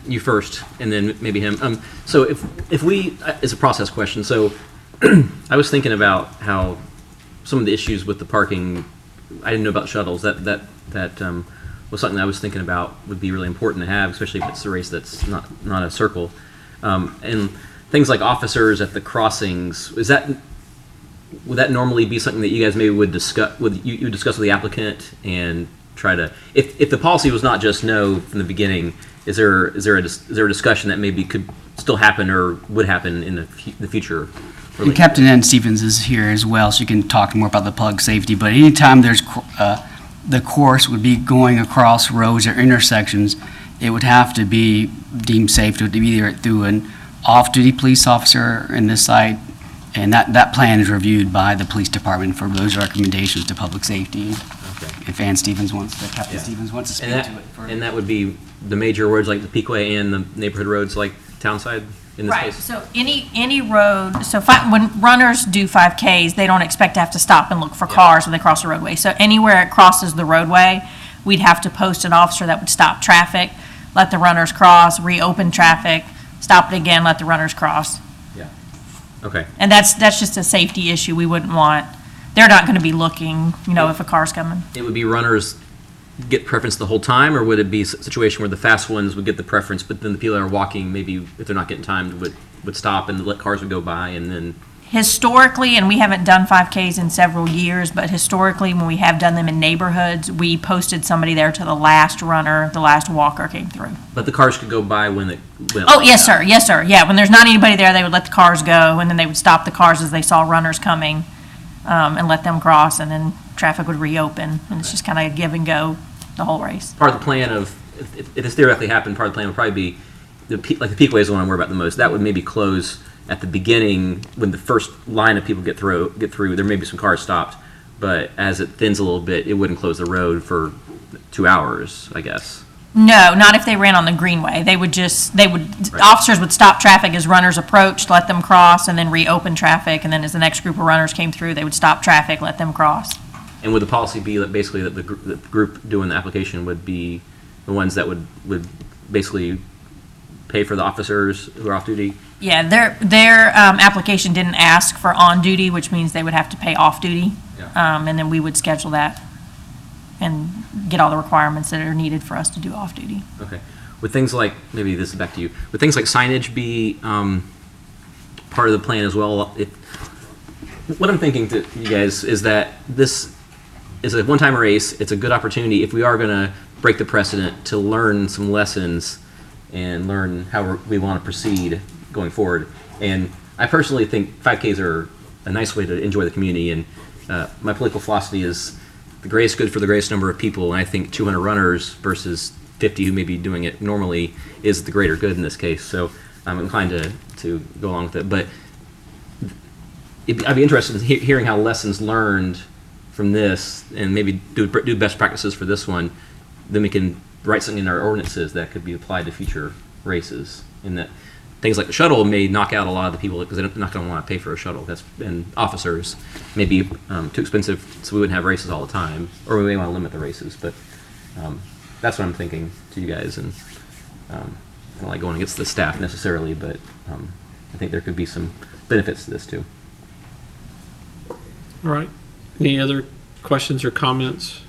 you first, and then maybe him. So if we, it's a process question. So I was thinking about how some of the issues with the parking, I didn't know about shuttles. That was something I was thinking about would be really important to have, especially if it's a race that's not a circle. And things like officers at the crossings, would that normally be something that you guys maybe would discuss with discuss with the applicant and try to, if the policy was not just no from the beginning, is there a discussion that maybe could still happen or would happen in the future? And Captain Ann Stevens is here as well, so you can talk more about the public safety. But anytime there's the course would be going across roads or intersections, it would have to be deemed safe to be either through an off-duty police officer in this site, and that plan is reviewed by the police department for those recommendations to public safety. Okay. If Ann Stevens Captain Stevens wants to speak to it. And that would be the major roads like the Peakway and the neighborhood roads like Townside in this Right, case? so any road, so when runners do 5Ks, they don't expect to have to stop and look for cars when they cross the roadway. So anywhere it crosses the roadway, we'd have to post an officer that would stop traffic, let the runners cross, reopen traffic, stop it again, let the runners cross. Yeah. Okay. And that's just a safety issue we wouldn't want. They're not going to be looking, if a car's coming. It would be runners get preference the whole time, or would it be a situation where the fast ones would get the preference, but then the people that are walking, maybe if they're not getting timed, would stop and let cars would go by and then? Historically, and we haven't done 5Ks in several years, but historically, when we have done them in neighborhoods, we posted somebody there till the last runner, the last walker came through. But the cars could go by when it went. Oh, yes, sir. Yes, sir. Yeah, when there's not anybody there, they would let the cars go, and then they would stop the cars as they saw runners coming, and let them cross, and then traffic would reopen, and it's just kind of a give and go the whole race. Part of the plan of, if this theoretically happened, part of the plan would probably be, like the Peakway is the one I worry about the most. That would maybe close at the beginning when the first line of people get through. There may be some cars stopped, but as it thins a little bit, it wouldn't close the road for 2 hours, I guess. No, not if they ran on the Greenway. Officers would stop traffic as runners approached, let them cross, and then reopen traffic, and then as the next group of runners came through, they would stop traffic, let them cross. And would the policy be that basically that the group doing the application would be the ones that would basically pay for the officers who are off duty? Yeah, their application didn't ask for on-duty, which means they would have to pay off-duty. Yeah. And then we would schedule that and get all the requirements that are needed for us to do off-duty. Okay. Would things like, maybe this is back to you, would things like signage be part of the plan as well? What I'm thinking to you guys is that this is a one-time race. It's a good opportunity if we are going to break the precedent to learn some lessons and learn how we want to proceed going forward. And I personally think 5Ks are a nice way to enjoy the community. And my political philosophy is the greatest good for the greatest number of people. And I think 200 runners versus 50 who may be doing it normally is the greater good in this case. So I'm inclined to go along with it. But I'd be interested in hearing how lessons learned from this and maybe do best practices for this one. Then we can write something in our ordinances that could be applied to future races. And that things like the shuttle may knock out a lot of the people because they're not going to want to pay for a shuttle. And officers may be too expensive, so we wouldn't have races all the time, or we may want to limit the races. But that's what I'm thinking to you guys, and I don't like going against the staff necessarily, but I think there could be some benefits to this too. All right. Any other questions or comments,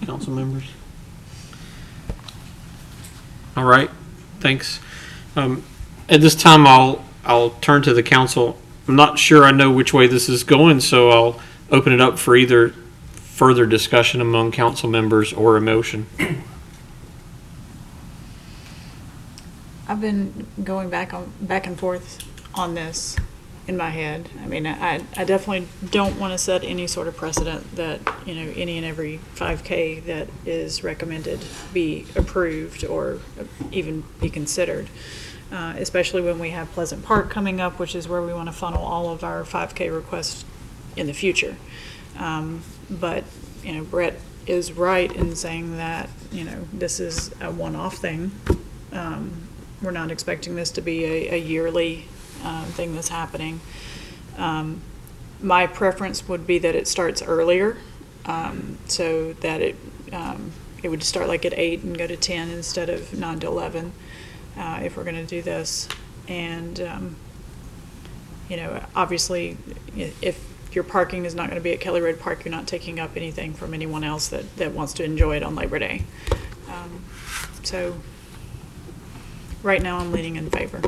council members? All right. Thanks. At this time, I'll turn to the council. I'm not sure I know which way this is going, so I'll open it up for either further discussion among council members or a motion. I've been going back and forth on this in my head. I mean, I definitely don't want to set any sort of precedent that, any and every 5K that is recommended be approved or even be considered, especially when we have Pleasant Park coming up, which is where we want to funnel all of our 5K requests in the future. But, Brett is right in saying that, this is a one-off thing. We're not expecting this to be a yearly thing that's happening. My preference would be that it starts earlier, so that it would start like at 8 and go to 10 instead of 9 to 11, if we're going to do this. And, obviously, if your parking is not going to be at Kelly Road Park, you're not taking up anything from anyone else that wants to enjoy it on Labor Day. So right now I'm leaning in favor.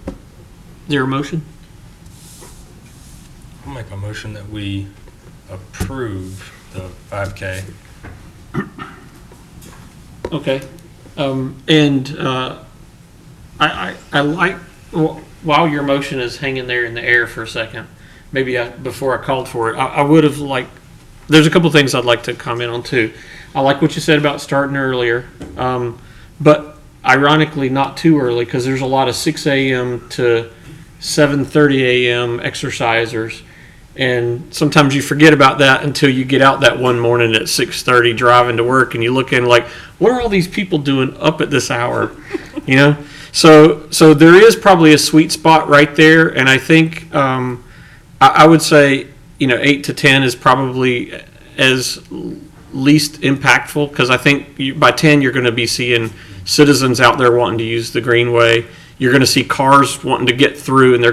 Is there a motion? I'll make a motion that we approve the 5K. Okay. I like, while your motion is hanging there in the air for a second, maybe before I called for it, I would have there's a couple things I'd like to comment on too. I like what you said about starting earlier, but ironically not too early, because there's a lot of 6 a.m. to 7:30 a.m. exercisers, and sometimes you forget about that until you get out that one morning at 6:30 driving to work, and you look in like, what are all these people doing up at this hour? So there is probably a sweet spot right there, and I think I would say 8 to 10 is probably as least impactful, because I think by 10 you're going to be seeing citizens out there wanting to use the Greenway. You're going to see cars wanting to get through, and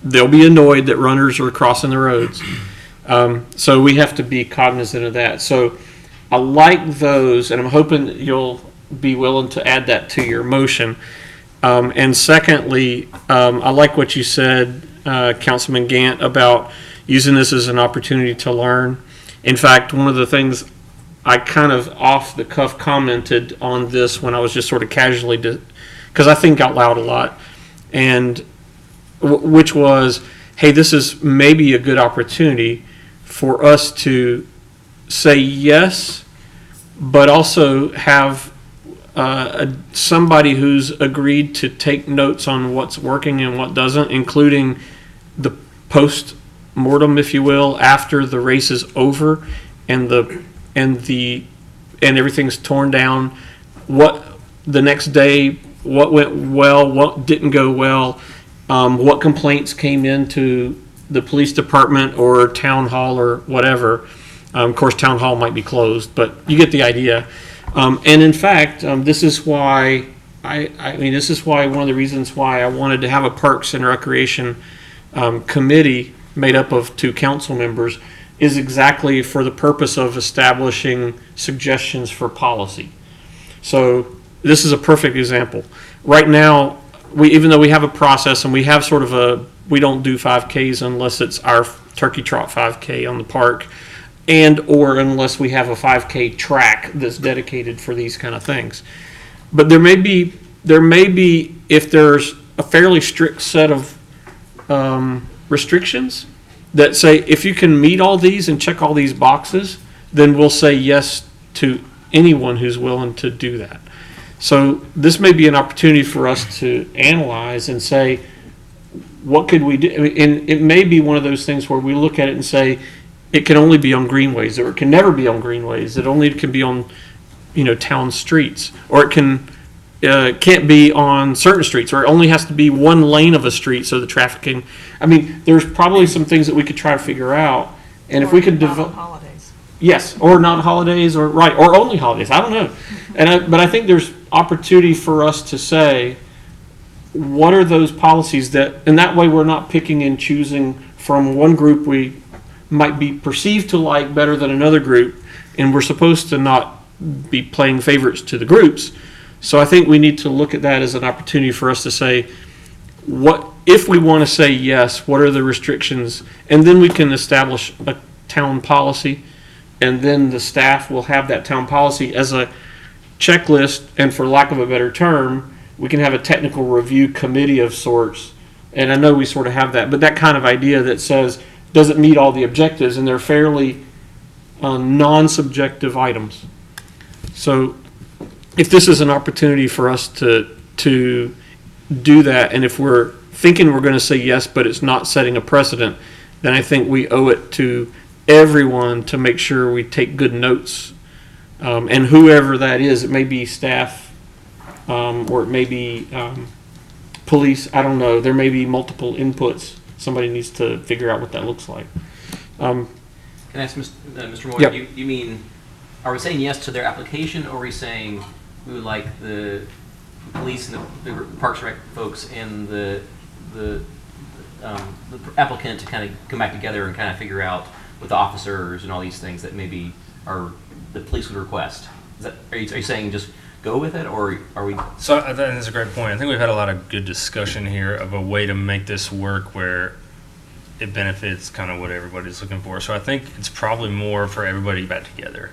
they'll be annoyed that runners are crossing the roads. So we have to be cognizant of that. So I like those, and I'm hoping that you'll be willing to add that to your motion. And secondly, I like what you said, Councilman Gant, about using this as an opportunity to learn. In fact, one of the things I kind of off the cuff commented on this when I was just sort of casually, because I think out loud a lot, and which was, hey, this is maybe a good opportunity for us to say yes, but also have somebody who's agreed to take notes on what's working and what doesn't, including the post-mortem, if you will, after the race is over and everything's torn down. What the next day, what went well, what didn't go well, what complaints came into the police department or town hall or whatever. Of course, town hall might be closed, but you get the idea. And in fact, this is why this is why one of the reasons why I wanted to have a Parks and Recreation committee made up of 2 council members is exactly for the purpose of establishing suggestions for policy. So this is a perfect example. Right now, even though we have a process and we have sort of we don't do 5Ks unless it's our turkey trot 5K on the park, and or unless we have a 5K track that's dedicated for these kind of things. But there may be, if there's a fairly strict set of restrictions that say, if you can meet all these and check all these boxes, then we'll say yes to anyone who's willing to do that. So this may be an opportunity for us to analyze and say, what could we do? And it may be one of those things where we look at it and say, it can only be on greenways, or it can never be on greenways. It only can be on, town streets, or it can't be on certain streets, or it only has to be one lane of a street so the traffic can. I mean, there's probably some things that we could try to figure out, and if we could develop holidays. Yes, or not holidays, or only holidays. I don't know, but I think there's opportunity for us to say, what are those policies and that way we're not picking and choosing from one group we might be perceived to like better than another group, and we're supposed to not be playing favorites to the groups. So I think we need to look at that as an opportunity for us to say, what if we want to say yes, what are the restrictions? And then we can establish a town policy, and then the staff will have that town policy as a checklist, and for lack of a better term, we can have a technical review committee of sorts. And I know we sort of have that, but that kind of idea that says, does it meet all the objectives? And they're fairly non-subjective items. So if this is an opportunity for us to do that, and if we're thinking we're going to say yes, but it's not setting a precedent, then I think we owe it to everyone to make sure we take good notes. And whoever that is, it may be staff, or it may be police, I don't know. There may be multiple inputs. Somebody needs to figure out what that looks like. Can I ask Mr. Moyer, Yep. you mean, are we saying yes to their application, or are we saying we would like the police and the Parks Rec folks and the applicant to kind of come back together and kind of figure out with the officers and all these things that maybe are the police would request? Are you saying just go with it, or are we? So I think that's a great point. I think we've had a lot of good discussion here of a way to make this work where it benefits kind of what everybody's looking for. So I think it's probably more for everybody back together.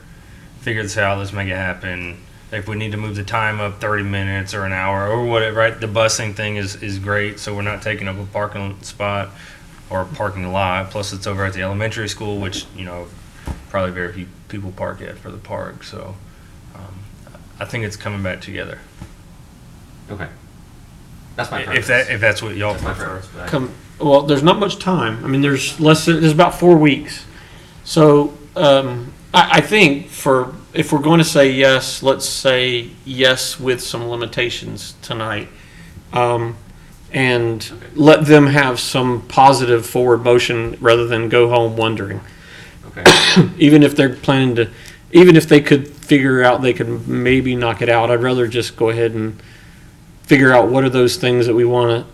Figure this out, let's make it happen. If we need to move the time up 30 minutes or an hour or whatever, right? The busing thing is great, so we're not taking up a parking spot or a parking lot. Plus it's over at the elementary school, which, you know, probably very few people park at for the park. So I think it's coming back together. Okay. That's my If that's what y'all prefer. Well, there's not much time. I mean, there's about 4 weeks. So I think if we're going to say yes, let's say yes with some limitations tonight, and let them have some positive forward motion rather than go home wondering. Okay. Even if they're planning to, even if they could figure out they could maybe knock it out, I'd rather just go ahead and figure out what are those things that we want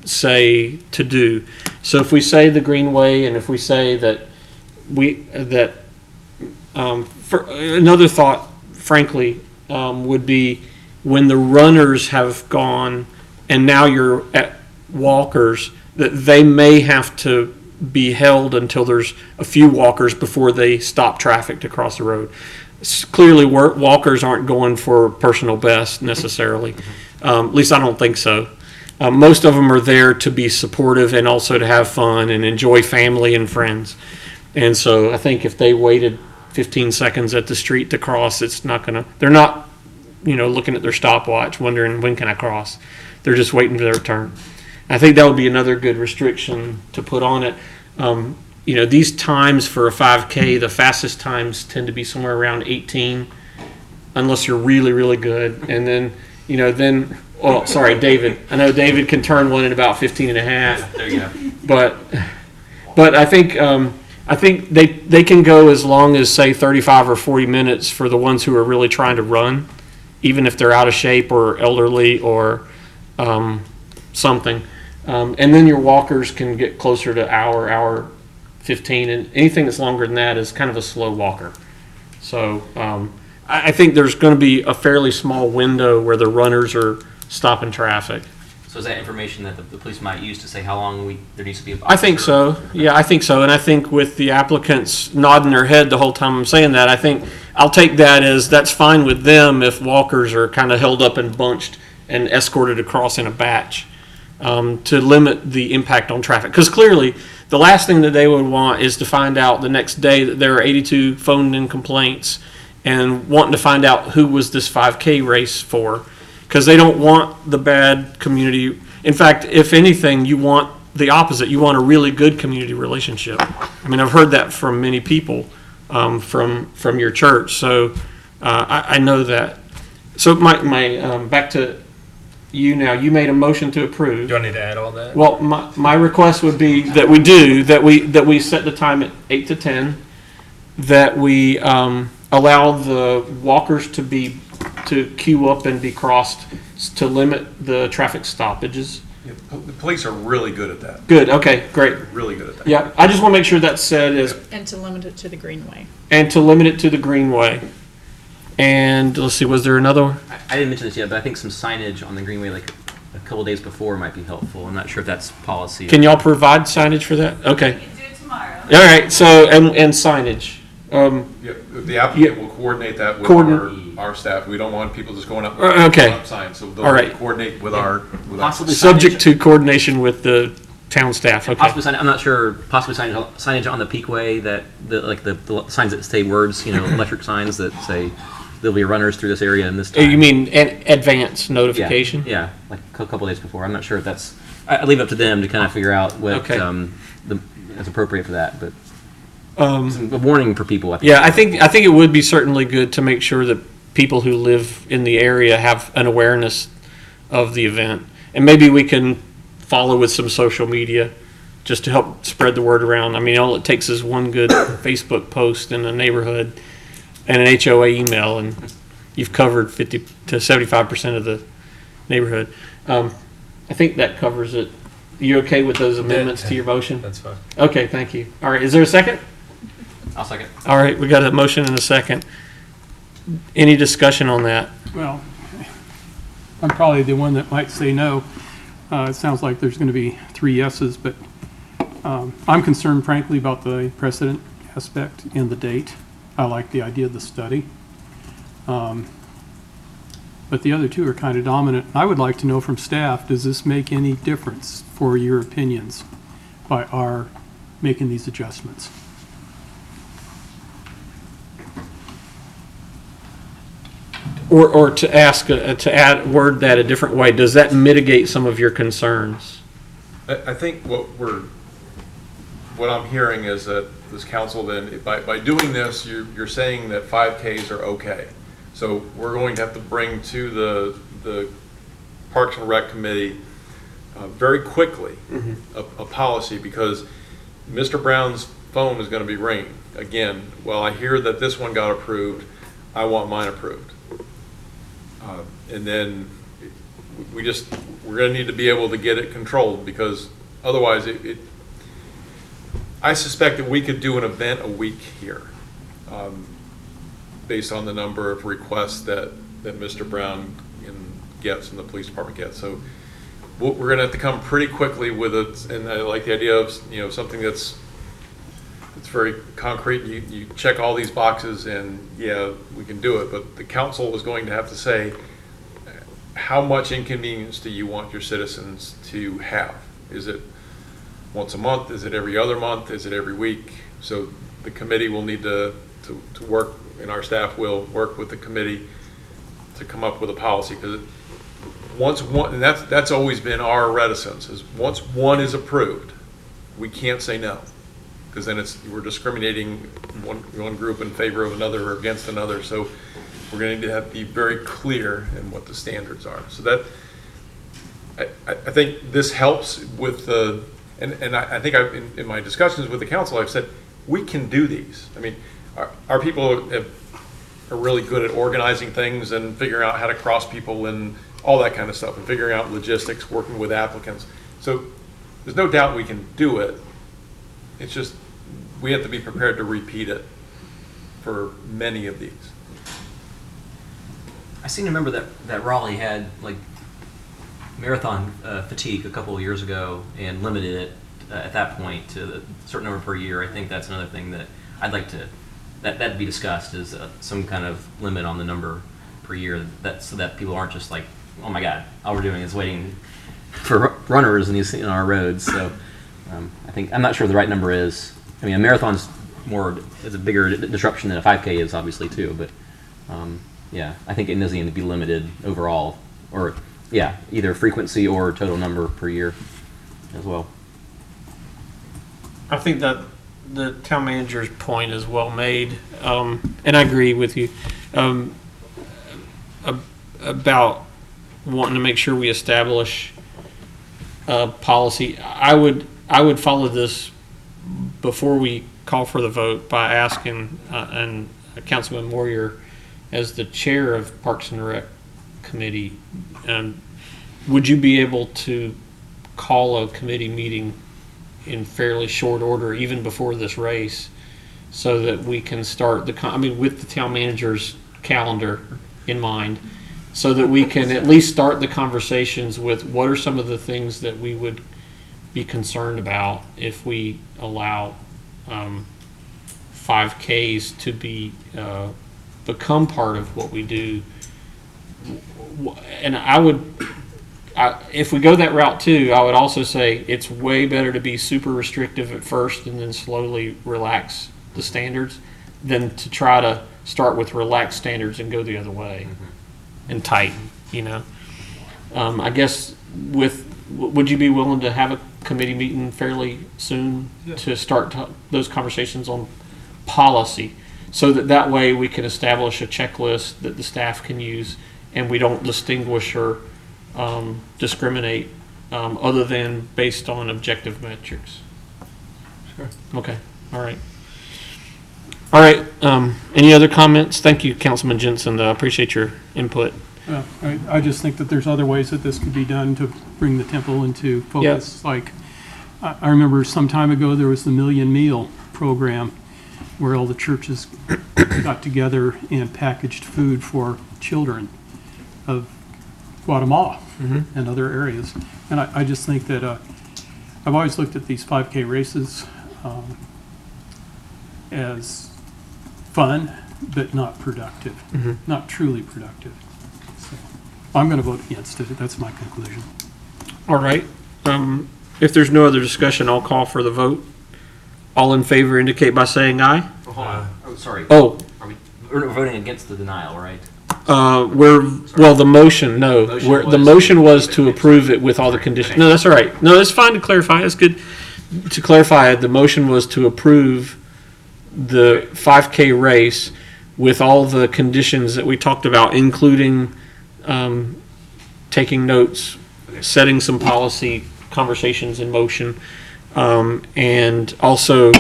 to say to do. So if we say the Greenway, and if we say that for another thought, frankly, would be when the runners have gone and now you're at walkers, that they may have to be held until there's a few walkers before they stop traffic to cross the road. Clearly, walkers aren't going for personal best necessarily. At least I don't think so. Most of them are there to be supportive and also to have fun and enjoy family and friends. And so I think if they waited 15 seconds at the street to cross, they're not, looking at their stopwatch wondering when can I cross. They're just waiting for their turn. I think that would be another good restriction to put on it. These times for a 5K, the fastest times tend to be somewhere around 18, unless you're really, really good. And then, David. I know David can turn one in about 15 and a half. There you go. But I think they can go as long as, say, 35 or 40 minutes for the ones who are really trying to run, even if they're out of shape or elderly or something. And then your walkers can get closer to hour 15, and anything that's longer than that is kind of a slow walker. So I think there's going to be a fairly small window where the runners are stopping traffic. So is that information that the police might use to say how long there needs to be a I think so. Yeah, I think so. And I think with the applicants nodding their head the whole time I'm saying that, I think I'll take that as that's fine with them if walkers are kind of held up and bunched and escorted across in a batch to limit the impact on traffic. Because clearly, the last thing that they would want is to find out the next day that there are 82 phoned-in complaints and wanting to find out who was this 5K race for. Because they don't want the bad community. In fact, if anything, you want the opposite. You want a really good community relationship. I mean, I've heard that from many people from your church. So I know that. So my back to you now. You made a motion to approve. Do I need to add all that? Well, my request would be that we set the time at 8 to 10. That we allow the walkers to queue up and be crossed to limit the traffic stoppages. Yeah, the police are really good at that. Good, okay, great. Really good at that. Yeah, I just want to make sure that's said And to limit it to the Greenway. And to limit it to the Greenway. And let's see, was there another? I didn't mention this yet, but I think some signage on the Greenway, like a couple days before might be helpful. I'm not sure if that's policy. Can y'all provide signage for that? Okay. Do it tomorrow. All right, so, and signage. Yeah, the applicant will coordinate that with our staff. We don't want people just going up Okay. up signs, so All they'll right. coordinate with our. Possibly Subject to coordination with the town staff, okay. Possibly signage, I'm not sure, possibly signage on the Peakway that, the signs that say words, electric signs that say there'll be runners through this area in this time. You mean an advance notification? Yeah, like a couple days before. I'm not sure if that's, I leave it up to them to kind of figure out what, Okay. is appropriate for that, but Um, a warning for people, I think. Yeah, I think it would be certainly good to make sure that people who live in the area have an awareness of the event. And maybe we can follow with some social media just to help spread the word around. I mean, all it takes is one good Facebook post in a neighborhood and an HOA email, and you've covered 50 to 75% of the neighborhood. I think that covers it. You okay with those amendments to your motion? That's fine. Okay, thank you. All right, is there a second? I'll second. All right, we got a motion and a second. Any discussion on that? Well, I'm probably the one that might say no. It sounds like there's going to be 3 yeses, but I'm concerned frankly about the precedent aspect and the date. I like the idea of the study. But the other 2 are kind of dominant. I would like to know from staff, does this make any difference for your opinions by our making these adjustments? Or to ask, to word that a different way, does that mitigate some of your concerns? I think what I'm hearing is that this council then, by doing this, you're saying that 5Ks are okay. So we're going to have to bring to the Parks and Rec Committee very quickly a policy, because Mr. Brown's phone is going to be ringing again. Well, I hear that this one got approved. I want mine approved. And then we're going to need to be able to get it controlled, because otherwise I suspect that we could do an event a week here based on the number of requests that Mr. Brown gets and the police department gets. So we're going to have to come pretty quickly with it, and I like the idea of something that's very concrete. You check all these boxes and yeah, we can do it, but the council is going to have to say, how much inconvenience do you want your citizens to have? Is it once a month? Is it every other month? Is it every week? So the committee will need to work, and our staff will work with the committee to come up with a policy, because once one, and that's always been our reticence, is once one is approved, we can't say no, because then we're discriminating one group in favor of another or against another. So we're going to have to be very clear in what the standards are. So that I think this helps with the, and I think in my discussions with the council, I've said we can do these. I mean, our people are really good at organizing things and figuring out how to cross people and all that kind of stuff, and figuring out logistics, working with applicants. So there's no doubt we can do it. It's just we have to be prepared to repeat it for many of these. I seem to remember that Raleigh had like marathon fatigue a couple of years ago and limited it at that point to a certain number per year. I think that's another thing that I'd like to that be discussed, is some kind of limit on the number per year, so that people aren't just like, oh my God, all we're doing is waiting for runners in our roads. So I think, I'm not sure the right number is. I mean, a marathon's is a bigger disruption than a 5K is, obviously, too. But yeah, I think it does need to be limited overall, or yeah, either frequency or total number per year as well. I think that the town manager's point is well made, and I agree with you about wanting to make sure we establish a policy. I would follow this before we call for the vote by asking, and Councilman Moyer, as the chair of Parks and Rec Committee, would you be able to call a committee meeting in fairly short order, even before this race, so that we can start with the town manager's calendar in mind, so that we can at least start the conversations with what are some of the things that we would be concerned about if we allow 5Ks to be become part of what we do. And if we go that route too, I would also say it's way better to be super restrictive at first and then slowly relax the standards than to try to start with relaxed standards and go the other way and tighten, you know. I guess would you be willing to have a committee meeting fairly soon to start those conversations on policy, so that way we can establish a checklist that the staff can use and we don't distinguish or discriminate other than based on objective metrics? Sure. Okay. All right. All right. Any other comments? Thank you, Councilman Jensen. I appreciate your input. I just think that there's other ways that this could be done to bring the temple into focus. Like, I remember some time ago there was the Million Meal program where all the churches got together and packaged food for children of Guatemala and other areas. And I just think that I've always looked at these 5K races as fun, but not productive, not truly productive. So I'm going to vote against it. That's my conclusion. All right. If there's no other discussion, I'll call for the vote. All in favor indicate by saying aye. Oh, hold on. Oh, sorry. Oh. We're voting against the denial, right? The motion, no. The motion was to approve it with all the conditions. No, that's all right. No, that's fine to clarify. That's good to clarify. The motion was to approve the 5K race with all the conditions that we talked about, including taking notes, setting some policy conversations in motion, and also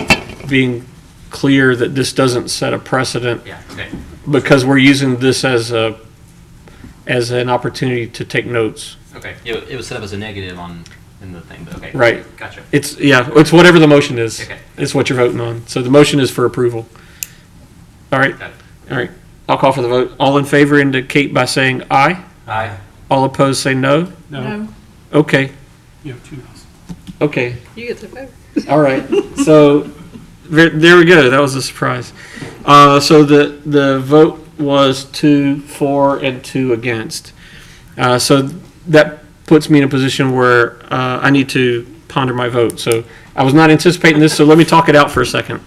being clear that this doesn't set a precedent. Yeah, okay. Because we're using this as an opportunity to take notes. Okay. It was set up as a negative in the thing, but okay. Right. Gotcha. It's whatever the motion is. Okay. It's what you're voting on. So the motion is for approval. All right. Got it. All right. I'll call for the vote. All in favor indicate by saying aye. Aye. All opposed say no. No. Okay. You have 2 no's. Okay. You get to vote. All right. So there we go. That was a surprise. So the vote was 2 for and 2 against. So that puts me in a position where I need to ponder my vote. So I was not anticipating this, so let me talk it out for a second.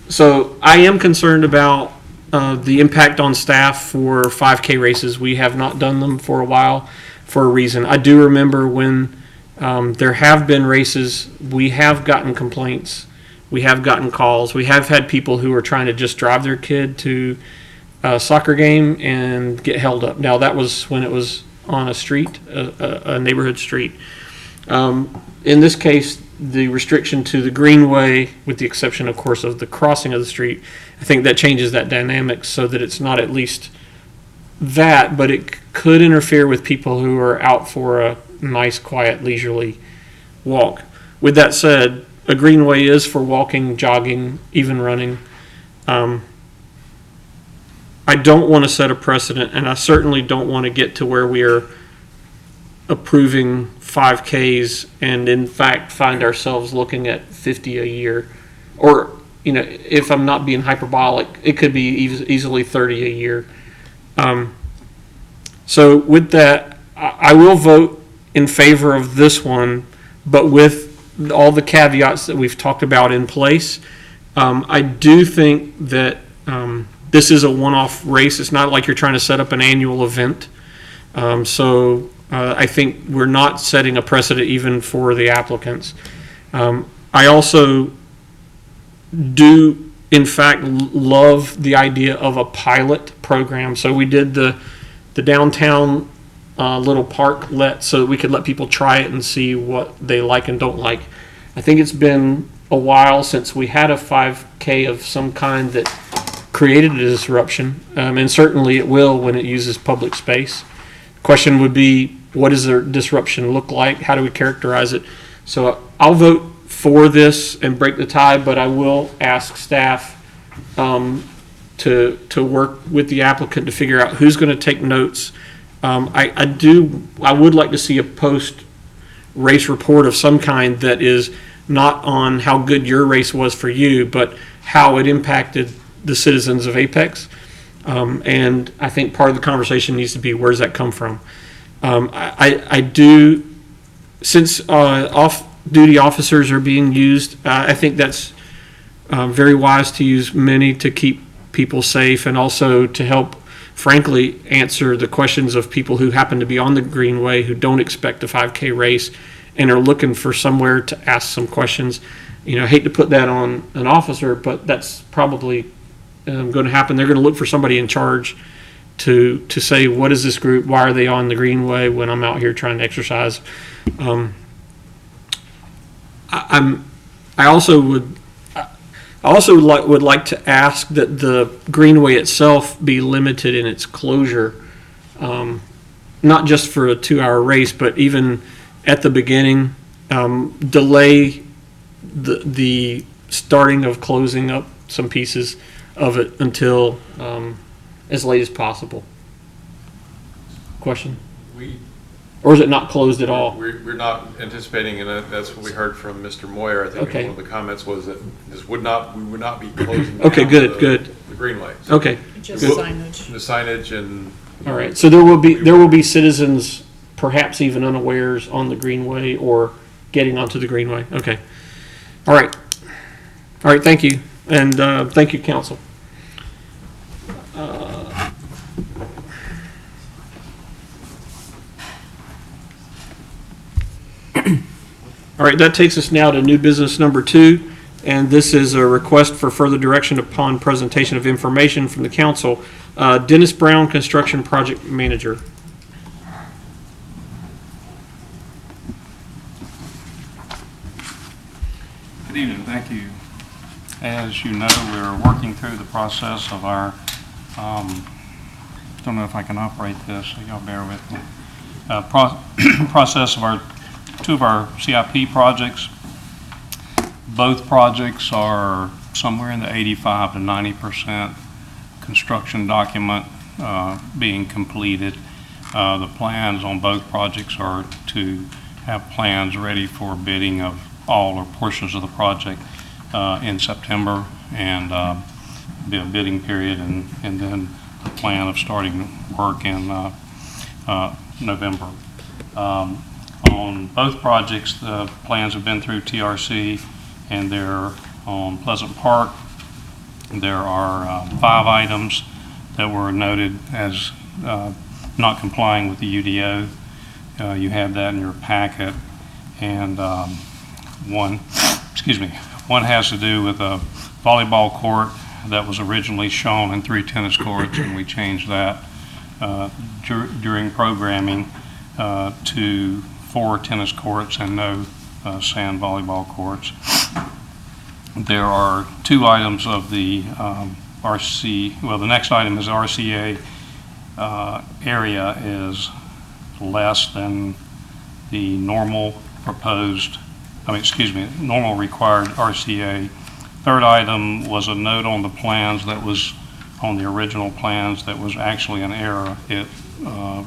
So I am concerned about the impact on staff for 5K races. We have not done them for a while for a reason. I do remember when there have been races, we have gotten complaints. We have gotten calls. We have had people who are trying to just drive their kid to a soccer game and get held up. Now, that was when it was on a street, a neighborhood street. In this case, the restriction to the greenway, with the exception, of course, of the crossing of the street, I think that changes that dynamic so that it's not at least that, but it could interfere with people who are out for a nice, quiet, leisurely walk. With that said, a greenway is for walking, jogging, even running. I don't want to set a precedent, and I certainly don't want to get to where we are approving 5Ks and in fact find ourselves looking at 50 a year. Or, if I'm not being hyperbolic, it could be easily 30 a year. So with that, I will vote in favor of this one, but with all the caveats that we've talked about in place. I do think that this is a one-off race. It's not like you're trying to set up an annual event. So I think we're not setting a precedent even for the applicants. I also do, in fact, love the idea of a pilot program. So we did the downtown little parklet so that we could let people try it and see what they like and don't like. I think it's been a while since we had a 5K of some kind that created a disruption, and certainly it will when it uses public space. Question would be, what does the disruption look like? How do we characterize it? So I'll vote for this and break the tie, but I will ask staff to work with the applicant to figure out who's going to take notes. I would like to see a post-race report of some kind that is not on how good your race was for you, but how it impacted the citizens of Apex. And I think part of the conversation needs to be, where does that come from? I do, since off-duty officers are being used, I think that's very wise to use many to keep people safe and also to help, frankly, answer the questions of people who happen to be on the Greenway who don't expect a 5K race and are looking for somewhere to ask some questions. You know, I hate to put that on an officer, but that's probably going to happen. They're going to look for somebody in charge to say, what is this group? Why are they on the Greenway when I'm out here trying to exercise? I also would like to ask that the Greenway itself be limited in its closure, not just for a 2-hour race, but even at the beginning, delay the starting of closing up some pieces of it until as late as possible. Question? Or is it not closed at all? We're not anticipating, and that's what we heard from Mr. Moyer. I think Okay. one of the comments was that we would not be closing Okay, down good. the Greenway. So Okay. Just Good. signage. the signage and. All right, so there will be citizens, perhaps even unawares, on the Greenway or getting onto the Greenway. Okay. All right. Thank you, and thank you, council. All right, that takes us now to new business number 2, and this is a request for further direction upon presentation of information from the council. Dennis Brown, Construction Project Manager. Good evening, thank you. As you know, we're working through the process of our, don't know if I can operate this, so y'all bear with me. Process of two of our CIP projects. Both projects are somewhere in the 85 to 90% construction document being completed. The plans on both projects are to have plans ready for bidding of all or portions of the project in September, and be a bidding period, and then the plan of starting work in November. On both projects, the plans have been through TRC, and they're on Pleasant Park. There are 5 items that were noted as not complying with the UDO. You have that in your packet, and one has to do with a volleyball court that was originally shown in 3 tennis courts, and we changed that during programming to 4 tennis courts and no sand volleyball courts. There are 2 items of the the next item is RCA area is less than the normal normal required RCA. Third item was a note on the plans that was on the original plans that was actually an error. It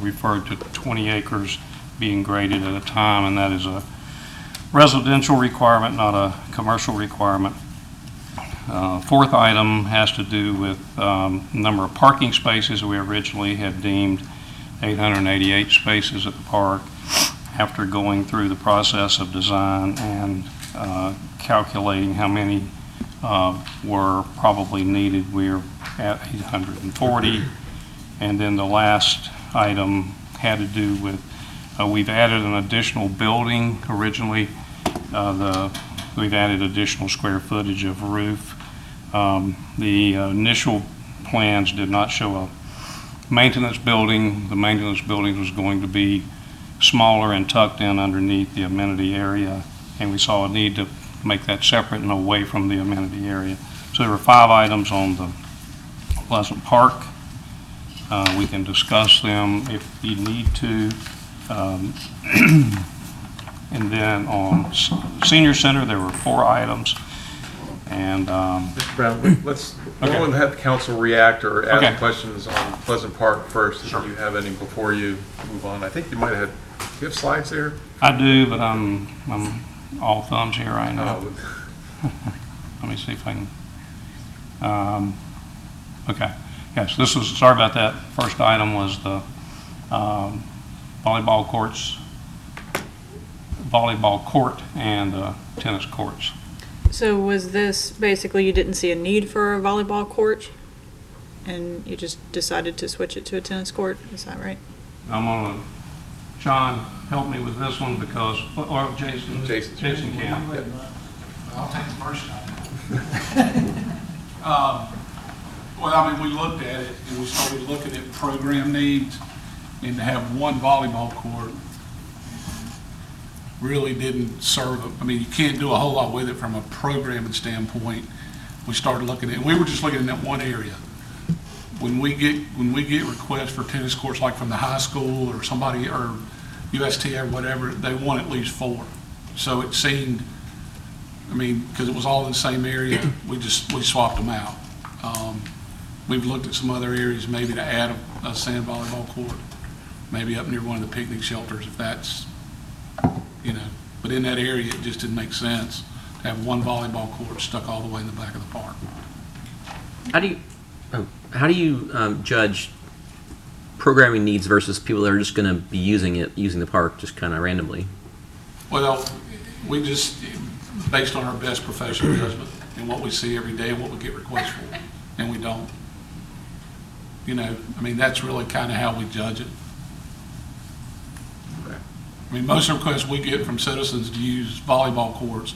referred to 20 acres being graded at a time, and that is a residential requirement, not a commercial requirement. Fourth item has to do with number of parking spaces. We originally had deemed 888 spaces at the park. After going through the process of design and calculating how many were probably needed, we're at 840. And then the last item had to do with we've added an additional building. Originally, we've added additional square footage of roof. The initial plans did not show a maintenance building. The maintenance building was going to be smaller and tucked in underneath the amenity area, and we saw a need to make that separate and away from the amenity area. So there were 5 items on the Pleasant Park. We can discuss them if you need to. And then on Senior Center, there were 4 items. And Mr. Brown, I want to have the council react or ask Okay. questions on Pleasant Park first, if you have any before you move on. I think you might have had, do you have slides there? I do, but I'm all thumbs here right now. Oh, Let me see if I can. Okay. Yes, this was, sorry about that. First item was the volleyball court and tennis courts. So was this basically you didn't see a need for a volleyball court and you just decided to switch it to a tennis court? Is that right? I'm gonna, John, help me with this one because, or Jason can. I'll take the first shot. Well, I mean, we looked at it and we started looking at program needs, and to have one volleyball court really didn't serve, I mean, you can't do a whole lot with it from a programming standpoint. We started looking at, we were just looking at that one area. When we get requests for tennis courts, like from the high school or somebody, or USTA or whatever, they want at least 4. So it seemed, I mean, because it was all in the same area, we swapped them out. We've looked at some other areas, maybe to add a sand volleyball court, maybe up near one of the picnic shelters, if that's, but in that area, it just didn't make sense to have one volleyball court stuck all the way in the back of the park. How do you judge programming needs versus people that are just going to be using the park just kind of randomly? Well, we just, based on our best professional judgment and what we see every day and what we get requests for, and we don't. I mean, that's really kind of how we judge it. I mean, most of the requests we get from citizens to use volleyball courts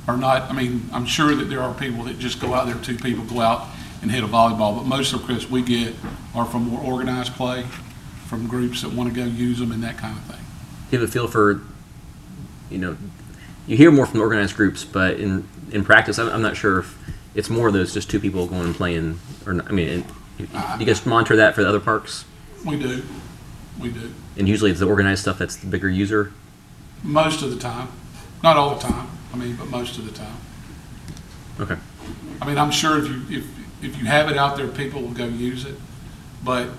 are not, I mean, I'm sure that there are people that just go out there, 2 people go out and hit a volleyball, but most of the requests we get are from more organized play, from groups that want to go use them and that kind of thing. You have a feel for, you hear more from the organized groups, but in practice, I'm not sure if it's more of those just 2 people going and playing, or not. I mean, do you guys monitor that for the other parks? We do. And usually it's the organized stuff that's the bigger user? Most of the time. Not all the time, I mean, but most of the time. Okay. I mean, I'm sure if you have it out there, people will go use it, but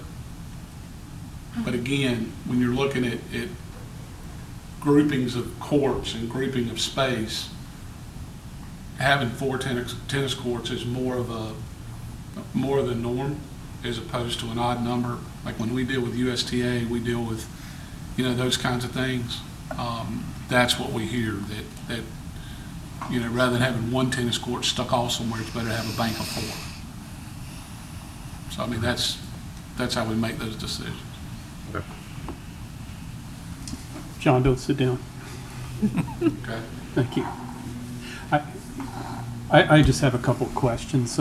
again, when you're looking at groupings of courts and grouping of space, having 4 tennis courts is more of the norm as opposed to an odd number. Like when we deal with USTA, we deal with, those kinds of things. That's what we hear, that rather than having 1 tennis court stuck off somewhere, it's better to have a bank of 4. So, I mean, that's how we make those decisions. Okay. John, don't sit down. Okay. Thank you. I just have a couple of questions.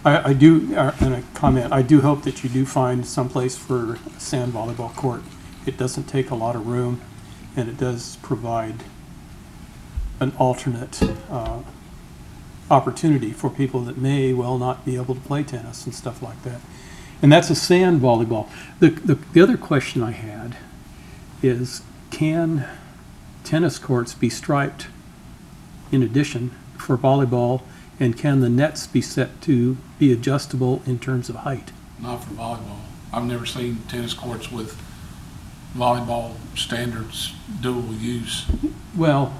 I do, and a comment, I do hope that you do find someplace for a sand volleyball court. It doesn't take a lot of room, and it does provide an alternate opportunity for people that may well not be able to play tennis and stuff like that. And that's a sand volleyball. The other question I had is, can tennis courts be striped in addition for volleyball, and can the nets be set to be adjustable in terms of height? Not for volleyball. I've never seen tennis courts with volleyball standards dual use. Well,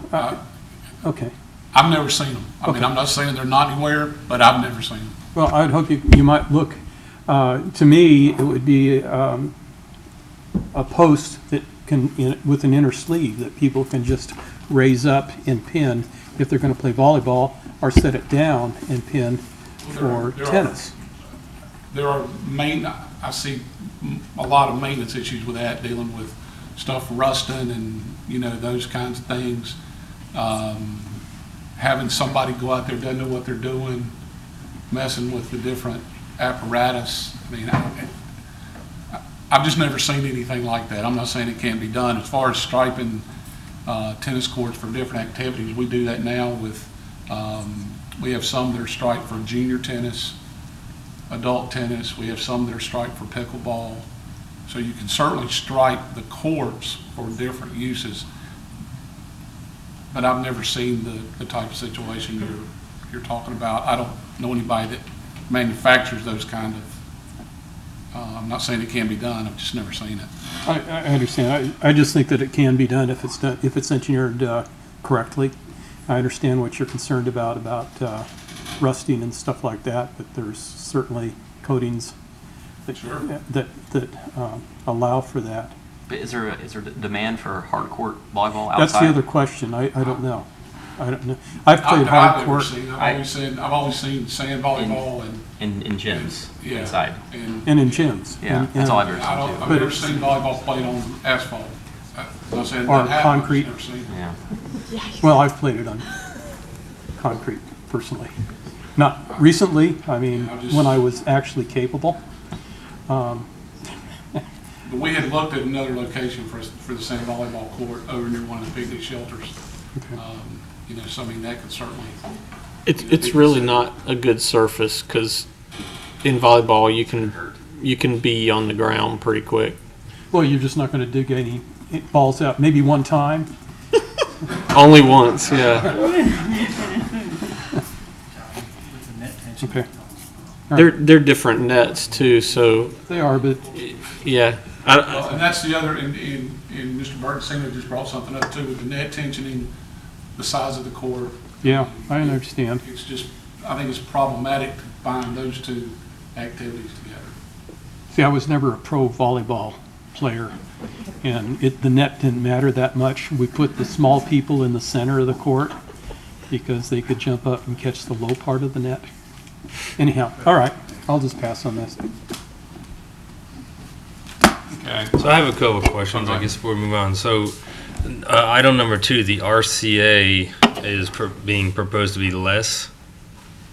okay. I've never seen them. I mean, I'm not saying they're not anywhere, but I've never seen them. Well, I'd hope you might look. To me, it would be a post that can, with an inner sleeve that people can just raise up and pin if they're going to play volleyball, or set it down and pin for tennis. I see a lot of maintenance issues with that, dealing with stuff rusting and, those kinds of things. Having somebody go out there, doesn't know what they're doing, messing with the different apparatus. I mean, I've just never seen anything like that. I'm not saying it can't be done. As far as striping tennis courts for different activities, we do that now with, we have some that are striped for junior tennis, adult tennis. We have some that are striped for pickleball. So you can certainly stripe the courts for different uses. But I've never seen the type of situation you're talking about. I don't know anybody that manufactures those kind of, I'm not saying it can be done, I've just never seen it. I understand. I just think that it can be done if it's engineered correctly. I understand what you're concerned about rusting and stuff like that, but there's certainly coatings that allow for that. But is there demand for hard court volleyball outside? That's the other question. I don't know. I don't know. I've played hard court. I've always seen sand volleyball in gyms yeah, inside. And in gyms. Yeah, that's all I've ever seen. I've never seen volleyball played on asphalt. I'm saying Or that happens, concrete. never seen it. Yeah. Well, I've played it on concrete personally. Not recently. I mean, when I was actually capable. But we had looked at another location for the same volleyball court over near one of the picnic shelters. Okay. You know, so I mean, that could certainly. It's really not a good surface because in volleyball you can be on the ground pretty quick. Well, you're just not going to dig any balls out. Maybe one time. Only once, yeah. Okay. They're different nets too, so They are, but yeah. And that's the other, and Mr. Burton Senior just brought something up too, with the net tensioning, the size of the court. yeah, I understand. It's just, I think it's problematic to bind those two activities together. See, I was never a pro volleyball player, and the net didn't matter that much. We put the small people in the center of the court because they could jump up and catch the low part of the net. Anyhow, all right, I'll just pass on this. Okay. So I have a couple of questions, I guess, before we move on. So, item number 2, the RCA is being proposed to be less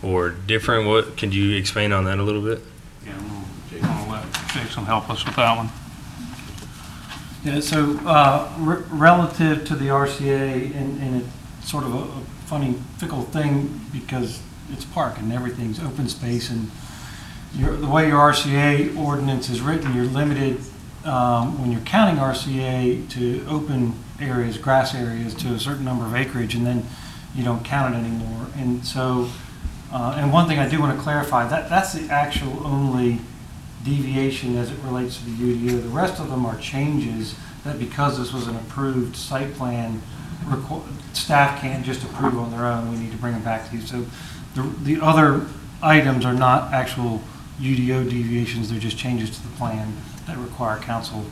or different. What, could you expand on that a little bit? Yeah, I'm gonna let Jason help us with that one. Yeah, so relative to the RCA, and it's sort of a funny, fickle thing because it's park and everything's open space, and the way your RCA ordinance is written, you're limited when you're counting RCA to open areas, grass areas, to a certain number of acreage, and then you don't count it anymore. And so, and one thing I do want to clarify, that's the actual only deviation as it relates to the UDO. The rest of them are changes that, because this was an approved site plan, staff can't just approve on their own. We need to bring them back to you. So the other items are not actual UDO deviations. They're just changes to the plan that require council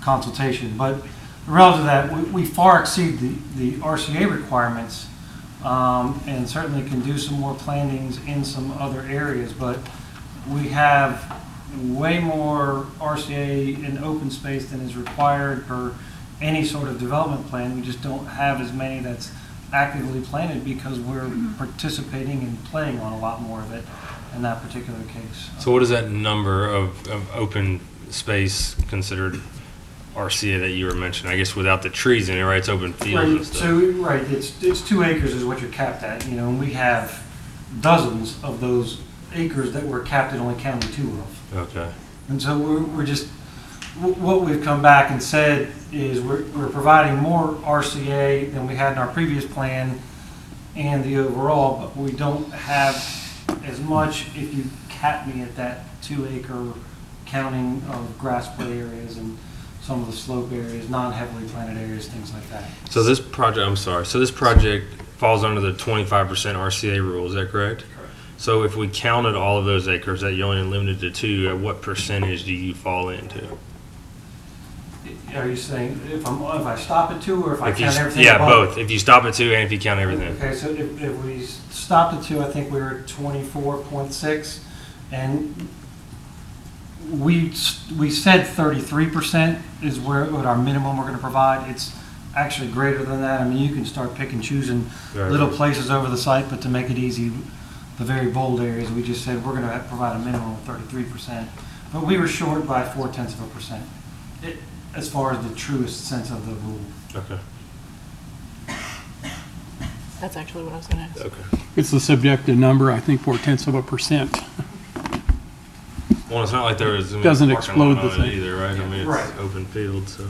consultation. But relative to that, we far exceed the RCA requirements, and certainly can do some more plantings in some other areas. But we have way more RCA in open space than is required per any sort of development plan. We just don't have as many that's actively planted because we're participating and playing on a lot more of it in that particular case. So what is that number of open space considered RCA that you were mentioning? I guess without the trees in it, right? It's open fields and stuff. So, right, it's 2 acres is what you're capped at, you know, and we have dozens of those acres that we're capped at only counting 2 of. Okay. And so we're just, what we've come back and said is we're providing more RCA than we had in our previous plan and the overall, but we don't have as much if you cap me at that 2 acre counting of grass play areas and some of the slope areas, non-heavily planted areas, things like that. So this project, I'm sorry, so this project falls under the 25% RCA rule, is that correct? So if we counted all of those acres that you only limited to 2, at what percentage do you fall into? Are you saying if I stop at 2 or if I count everything? Yeah, above? both. If you stop at 2 and if you count everything. Okay, so if we stopped at 2, I think we were at 24.6, and we said 33% is what our minimum we're going to provide. It's actually greater than that. I mean, you can start picking, choosing little places over the site, but to make it easy, the very bold areas, we just said we're going to provide a minimum of 33%. But we were short by 0.4%, as far as the truest sense of the rule. Okay. That's actually what I was going to ask. Okay. It's the subjective number, I think 0.4%. Well, it's not like there was Doesn't explode the the thing. either, right? I mean, it's Right. open field, so.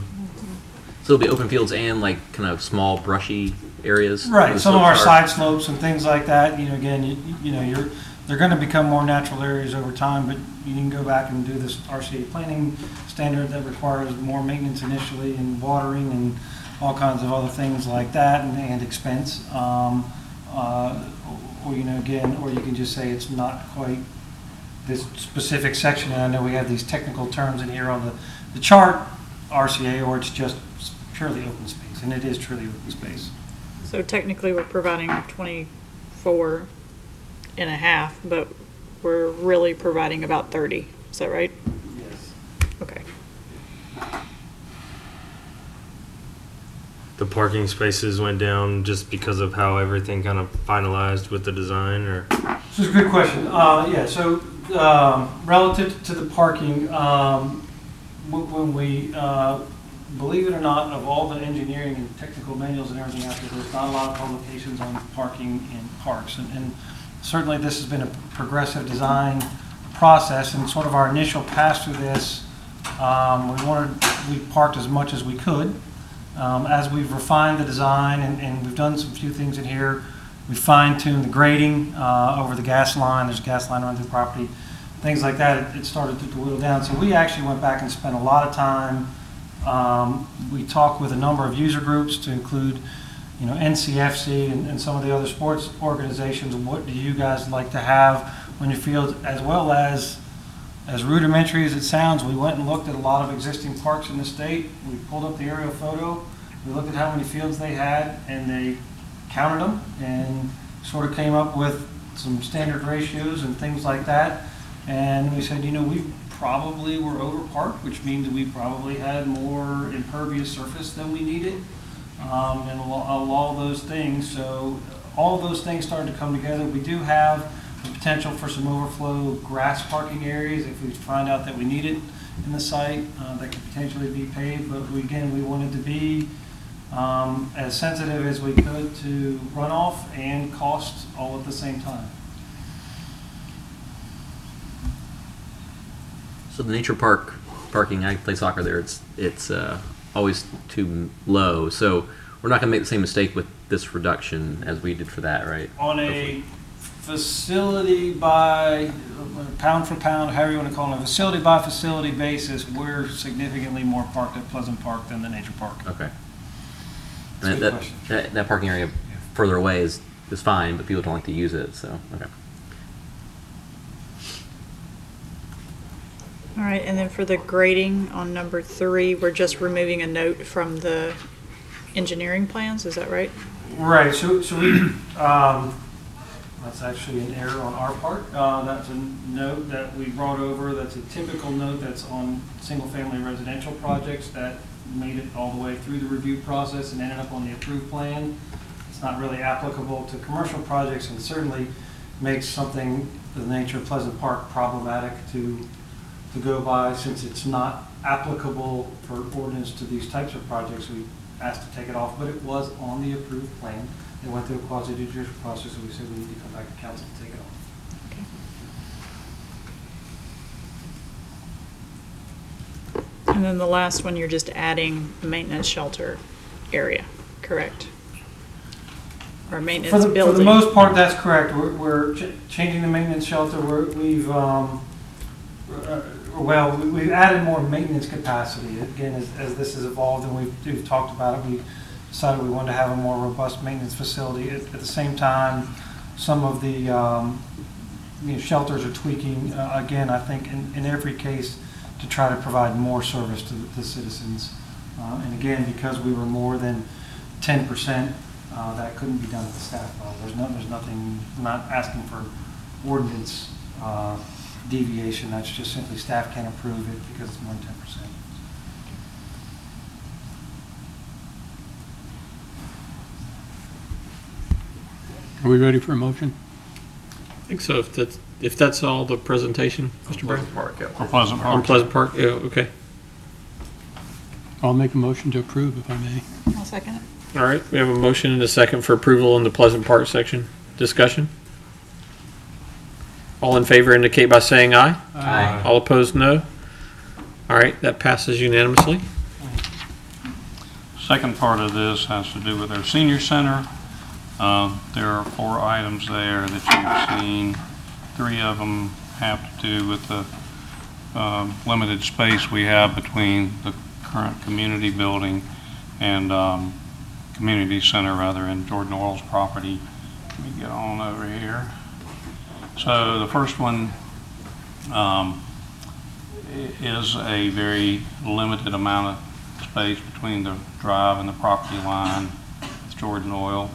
So it'll be open fields and like kind of small brushy areas? Right, where the some of our slopes are? side slopes and things like that, you know, again, you know, they're going to become more natural areas over time, but you can go back and do this RCA planning standard that requires more maintenance initially and watering and all kinds of other things like that and expense. Or, you know, again, or you can just say it's not quite this specific section. And I know we have these technical terms in here on the chart, RCA, or it's just purely open space, and it is truly open space. So technically, we're providing 24 and a half, but we're really providing about 30. Is that right? Yes. Okay. The parking spaces went down just because of how everything kind of finalized with the design, or? This is a good question. Yeah, so relative to the parking, when we, believe it or not, of all the engineering and technical manuals and everything out there, there's not a lot of publications on parking in parks. And certainly this has been a progressive design process, and sort of our initial pass through this, we parked as much as we could. As we've refined the design and we've done some few things in here, we fine-tuned the grading over the gas line. There's a gas line running through the property, things like that. It started to whittle down. So we actually went back and spent a lot of time. We talked with a number of user groups to include, you know, NCFC and some of the other sports organizations. What do you guys like to have on your field, as well as rudimentary as it sounds, we went and looked at a lot of existing parks in the state. We pulled up the aerial photo. We looked at how many fields they had, and they counted them and sort of came up with some standard ratios and things like that. And we said, you know, we probably were over parked, which means we probably had more impervious surface than we needed, and all those things. So all of those things started to come together. We do have the potential for some overflow grass parking areas if we find out that we need it in the site, that could potentially be paved. But we wanted to be as sensitive as we could to runoff and cost all at the same time. So the nature park parking, I play soccer there. It's always too low. So we're not going to make the same mistake with this reduction as we did for that, right? On a facility by pound for pound, however you want to call it, a facility by facility basis, we're significantly more parked at Pleasant Park than the nature park. Okay. That's a good question. That parking area further away is fine, but people don't like to use it. So okay. All right, and then for the grading on number 3, we're just removing a note from the engineering plans. Is that right? Right. So we. That's actually an error on our part. That's a note that we brought over. That's a typical note that's on single-family residential projects that made it all the way through the review process and ended up on the approved plan. It's not really applicable to commercial projects, and certainly makes something of the nature of Pleasant Park problematic to go by. Since it's not applicable for ordinance to these types of projects, we asked to take it off, but it was on the approved plan. They went through a quasi-judicial process, so we said we need to come back to council to take it off. And then the last one, you're just adding a maintenance shelter area, correct? Or maintenance building? For the most part, that's correct. We're changing the maintenance shelter. We've added more maintenance capacity. Again, as this has evolved and we've talked about it, we decided we wanted to have a more robust maintenance facility. At the same time, some of the shelters are tweaking, again, I think in every case, to try to provide more service to the citizens. And again, because we were more than 10%, that couldn't be done at the staff level. There's nothing, we're not asking for ordinance deviation. That's just simply staff can't approve it because it's more than 10%. Are we ready for a motion? I think so. If that's all the presentation, Mr. Brown? Park, yeah. For Pleasant Park. On Pleasant Park, yeah, okay. I'll make a motion to approve if I may. I'll second it. All right, we have a motion and a second for approval in the Pleasant Park section. Discussion? All in favor indicate by saying aye. Aye. All opposed, no. All right, that passes unanimously. Second part of this has to do with our senior center. There are 4 items there that you've seen. 3 of them have to do with the limited space we have between the current community building and community center, rather, in Jordan Oil's property. Let me get on over here. So the first one is a very limited amount of space between the drive and the property line with Jordan Oil.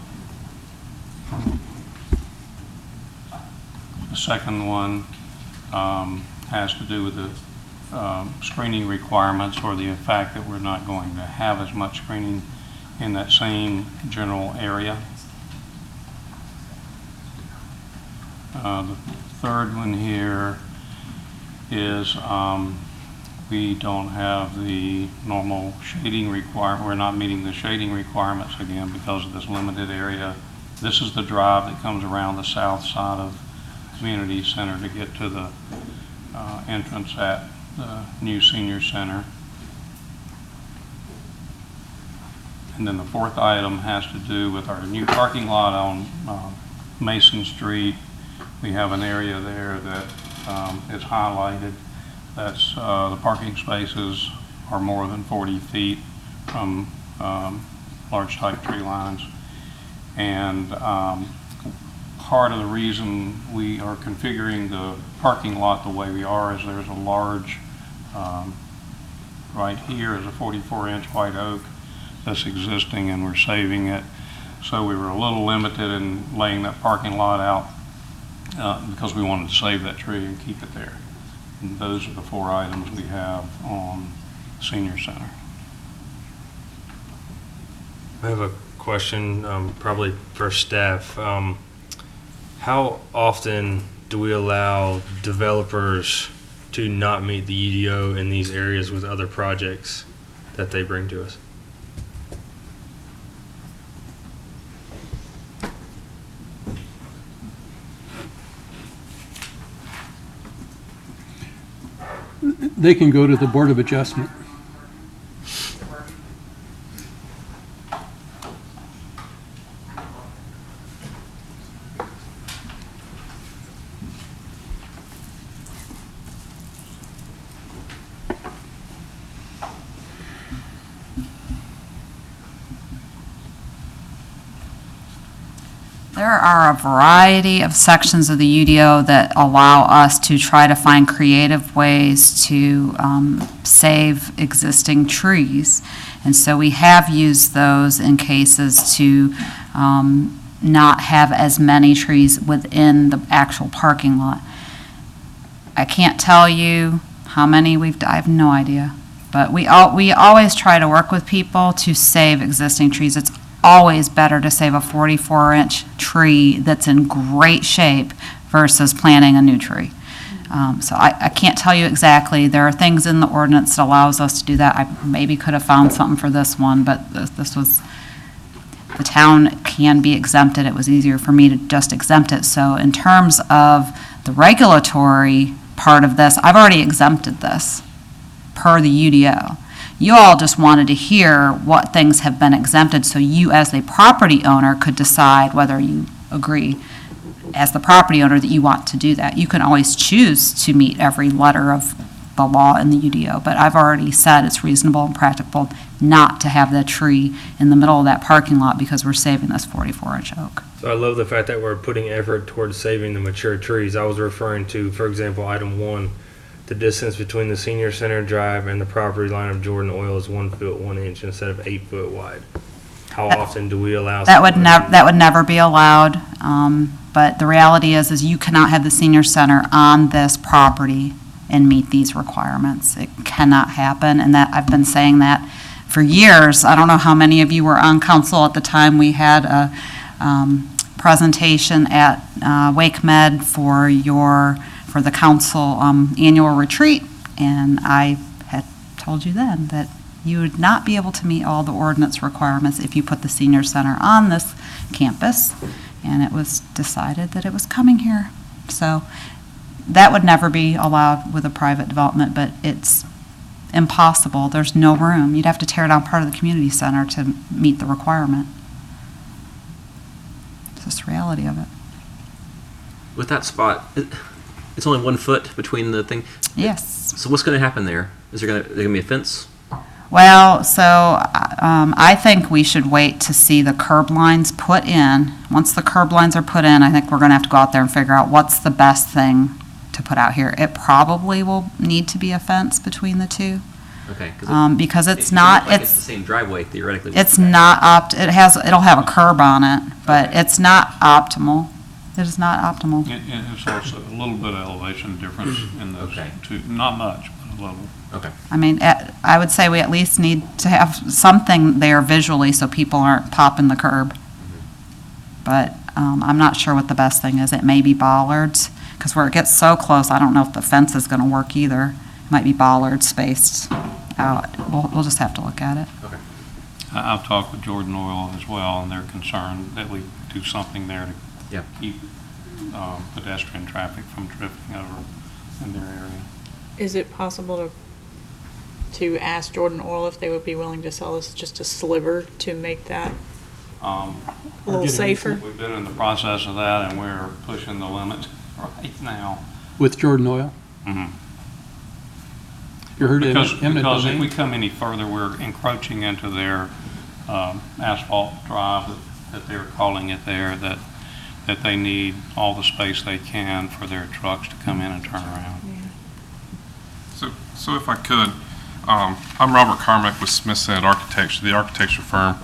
The second one has to do with the screening requirements, or the fact that we're not going to have as much screening in that same general area. The third one here is we don't have the normal shading requirement. We're not meeting the shading requirements again because of this limited area. This is the drive that comes around the south side of Community Center to get to the entrance at the new senior center. And then the fourth item has to do with our new parking lot on Mason Street. We have an area there that is highlighted. That's the parking spaces are more than 40 feet from large type tree lines. And part of the reason we are configuring the parking lot the way we are is there's a large, right here is a 44-inch white oak that's existing, and we're saving it. So we were a little limited in laying that parking lot out because we wanted to save that tree and keep it there. And those are the 4 items we have on Senior Center. I have a question, probably for staff. How often do we allow developers to not meet the UDO in these areas with other projects that they bring to us? They can go to the Board of Adjustment. There are a variety of sections of the UDO that allow us to try to find creative ways to save existing trees. And so we have used those in cases to not have as many trees within the actual parking lot. I can't tell you how many I have no idea. But we always try to work with people to save existing trees. It's always better to save a 44-inch tree that's in great shape versus planting a new tree. So I can't tell you exactly. There are things in the ordinance that allows us to do that. I maybe could have found something for this one, but this was, the town can be exempted. It was easier for me to just exempt it. So in terms of the regulatory part of this, I've already exempted this per the UDO. You all just wanted to hear what things have been exempted so you as the property owner could decide whether you agree as the property owner that you want to do that. You can always choose to meet every letter of the law in the UDO, but I've already said it's reasonable and practical not to have the tree in the middle of that parking lot because we're saving this 44-inch oak. So I love the fact that we're putting effort towards saving the mature trees. I was referring to, for example, item 1. The distance between the Senior Center Drive and the property line of Jordan Oil is 1 foot 1 inch instead of 8 foot wide. How often do we allow that? Would never be allowed. But the reality is you cannot have the Senior Center on this property and meet these requirements. It cannot happen, and that I've been saying that for years. I don't know how many of you were on council at the time we had a presentation at Wake Med for the council annual retreat, and I had told you then that you would not be able to meet all the ordinance requirements if you put the senior center on this campus, and it was decided that it was coming here. So that would never be allowed with a private development, but it's impossible. There's no room. You'd have to tear down part of the community center to meet the requirement. It's just the reality of it. with that spot, it's only 1 foot between the thing. Yes. So what's going to happen there? Is there going to be a fence? Well, so I think we should wait to see the curb lines put in. Once the curb lines are put in, I think we're going to have to go out there and figure out what's the best thing to put out here. It probably will need to be a fence between the two. Okay. Because it's it not, looks like it's the same driveway theoretically. it's not it'll have a curb on it, but it's not optimal. It is not optimal. It's also a little bit of elevation difference in those two, not much, but a little. Okay. I mean, I would say we at least need to have something there visually so people aren't popping the curb. But I'm not sure what the best thing is. It may be bollards, because where it gets so close, I don't know if the fence is going to work either. It might be bollards spaced out. We'll just have to look at it. Okay. I've talked with Jordan Oil as well, and they're concerned that we do something there to keep pedestrian traffic from drifting over in their area. Is it possible to ask Jordan Oil if they would be willing to sell us just a sliver to make that a little safer? We've been in the process of that, and we're pushing the limit right now. With Jordan Oil? Mm-hmm. You heard because eminent if domain? we come any further, we're encroaching into their asphalt drive that they're calling it there, that they need all the space they can for their trucks to come in and turn around. So if I could, I'm Robert Carmack with Smith Sennett Architecture, the architecture firm.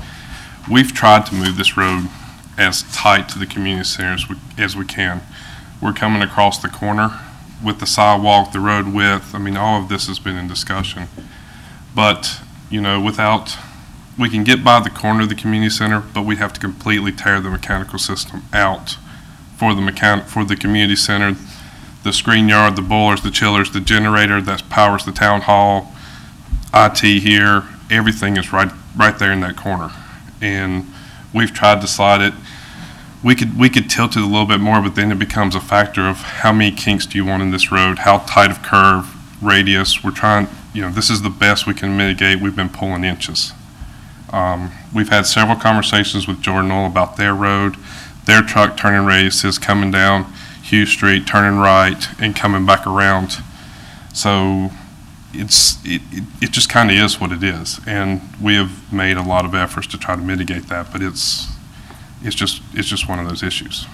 We've tried to move this road as tight to the community center as we can. We're coming across the corner with the sidewalk, the road width. I mean, all of this has been in discussion. But, you know, we can get by the corner of the community center, but we have to completely tear the mechanical system out for the community center. The screen yard, the boilers, the chillers, the generator that powers the town hall, IT here, everything is right there in that corner. And we've tried to slide it. We could tilt it a little bit more, but then it becomes a factor of how many kinks do you want in this road, how tight of curve, radius. We're trying, this is the best we can mitigate. We've been pulling inches. We've had several conversations with Jordan Oil about their road, their truck turning radius is coming down Hughes Street, turning right, and coming back around. So it just kind of is what it is, and we have made a lot of efforts to try to mitigate that, but it's just one of those issues.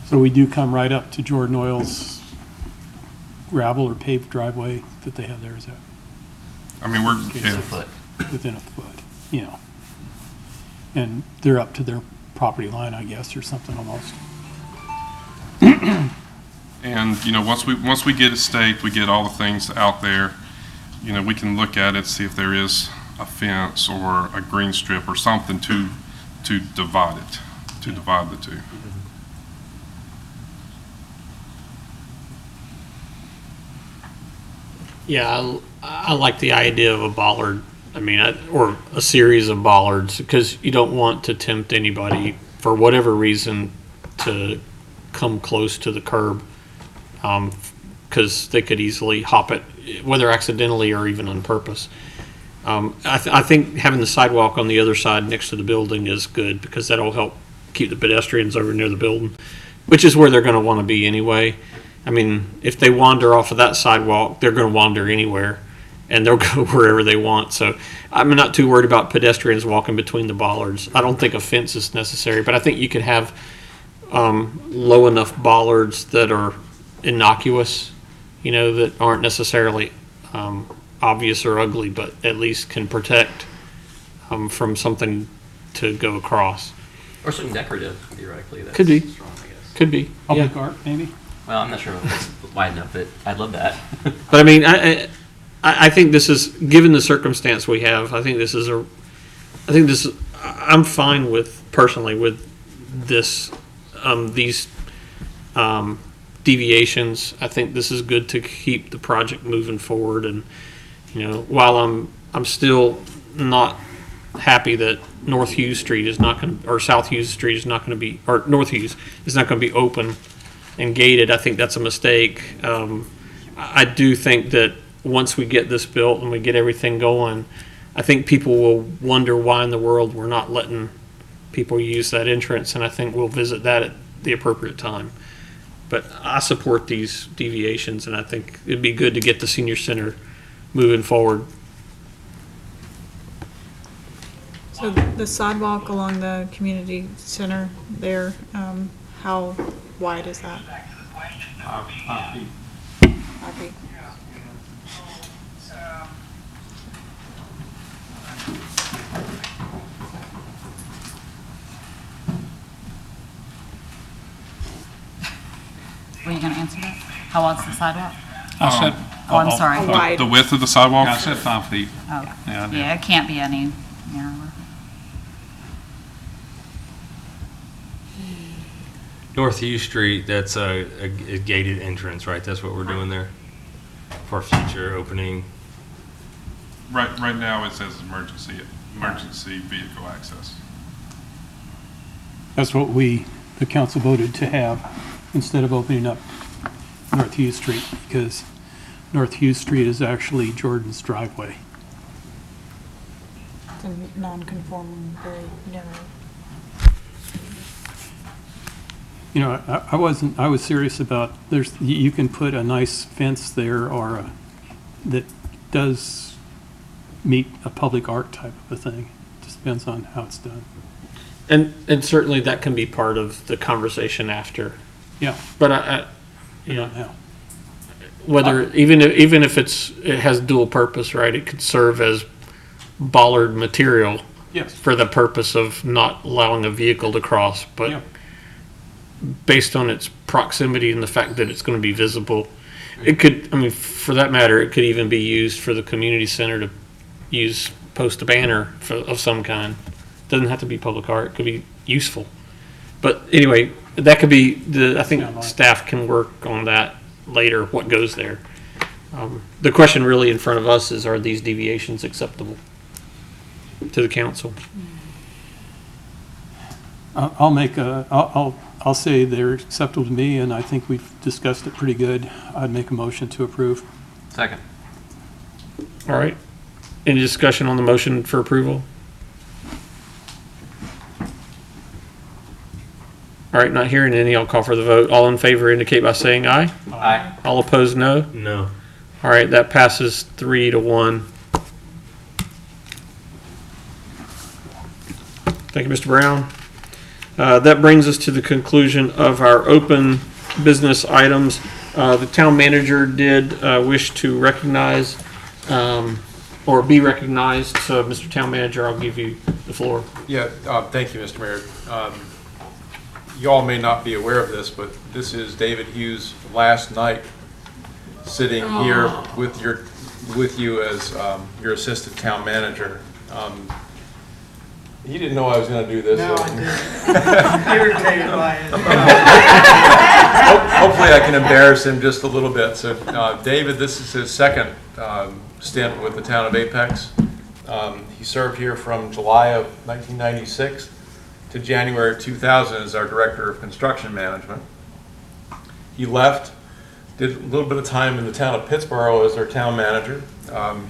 So we do come right up to Jordan Oil's gravel or paved driveway that they have there, is that? I mean, we're within a foot. Within a foot, and they're up to their property line, I guess, or something almost. And once we get it staked, we get all the things out there. We can look at it, see if there is a fence or a green strip or something to divide it, to divide the two. Yeah, I like the idea of a bollard. I mean, or a series of bollards, because you don't want to tempt anybody for whatever reason to come close to the curb, because they could easily hop it, whether accidentally or even on purpose. I think having the sidewalk on the other side next to the building is good, because that'll help keep the pedestrians over near the building, which is where they're going to want to be anyway. I mean, if they wander off of that sidewalk, they're going to wander anywhere, and they'll go wherever they want. So I'm not too worried about pedestrians walking between the bollards. I don't think a fence is necessary, but I think you could have low enough bollards that are innocuous, that aren't necessarily obvious or ugly, but at least can protect from something to go across. Or something decorative, theoretically. That's Could be. strong, I guess. Could be. Public art, maybe? Well, I'm not sure if it's wide enough, but I'd love that. But I mean, I think this is, given the circumstance we have, I'm fine with, personally, with this, these deviations. I think this is good to keep the project moving forward. And, while I'm still not happy that North Hughes Street is not going to, or South Hughes Street is not going to be, or North Hughes is not going to be open and gated, I think that's a mistake. I do think that once we get this built and we get everything going, I think people will wonder why in the world we're not letting people use that entrance, and I think we'll visit that at the appropriate time. But I support these deviations, and I think it'd be good to get the senior center moving forward. So the sidewalk along the community center there, how wide is that? 5 feet. 5 feet. Were you going to answer that? How wide's the sidewalk? I said. Oh, I'm sorry. The width of the sidewalk? Yeah, I said 5 feet. Oh, Yeah, I did. yeah, it can't be any narrower. North Hugh Street, that's a gated entrance, right? That's what we're doing there for future opening. Right now, it says emergency vehicle access. That's what the council voted to have instead of opening up North Hughes Street, because North Hughes Street is actually Jordan's driveway. It's a non-conforming, very narrow. You know, I was serious about, you can put a nice fence there or that does meet a public art type of a thing. Just depends on how it's done. And certainly that can be part of the conversation after. Yeah. But you know, now. whether even if it has dual purpose, right? It could serve as bollard material. Yes. For the purpose of not allowing a vehicle to cross, but Yeah. based on its proximity and the fact that it's going to be visible, it could, I mean, for that matter, it could even be used for the community center to post a banner of some kind. Doesn't have to be public art, it could be useful. But anyway, that could be, I think staff can work on that later, what goes there. The question really in front of us is, are these deviations acceptable to the council? I'll say they're acceptable to me, and I think we've discussed it pretty good. I'd make a motion to approve. Second. All right. Any discussion on the motion for approval? All right, not hearing any, I'll call for the vote. All in favor indicate by saying aye. Aye. All opposed, no? No. All right, that passes 3-1. Thank you, Mr. Brown. That brings us to the conclusion of our open business items. The town manager did wish to recognize or be recognized. So, Mr. Town Manager, I'll give you the floor. Yeah, thank you, Mr. Mayor. You all may not be aware of this, but this is David Hughes' last night sitting here with you as your assistant town manager. He didn't know I was going to do this. No, I didn't. Irritated by it. Hopefully I can embarrass him just a little bit. So David, this is his second stint with the town of Apex. He served here from July of 1996 to January of 2000 as our Director of Construction Management. He left, did a little bit of time in the town of Pittsboro as their town manager.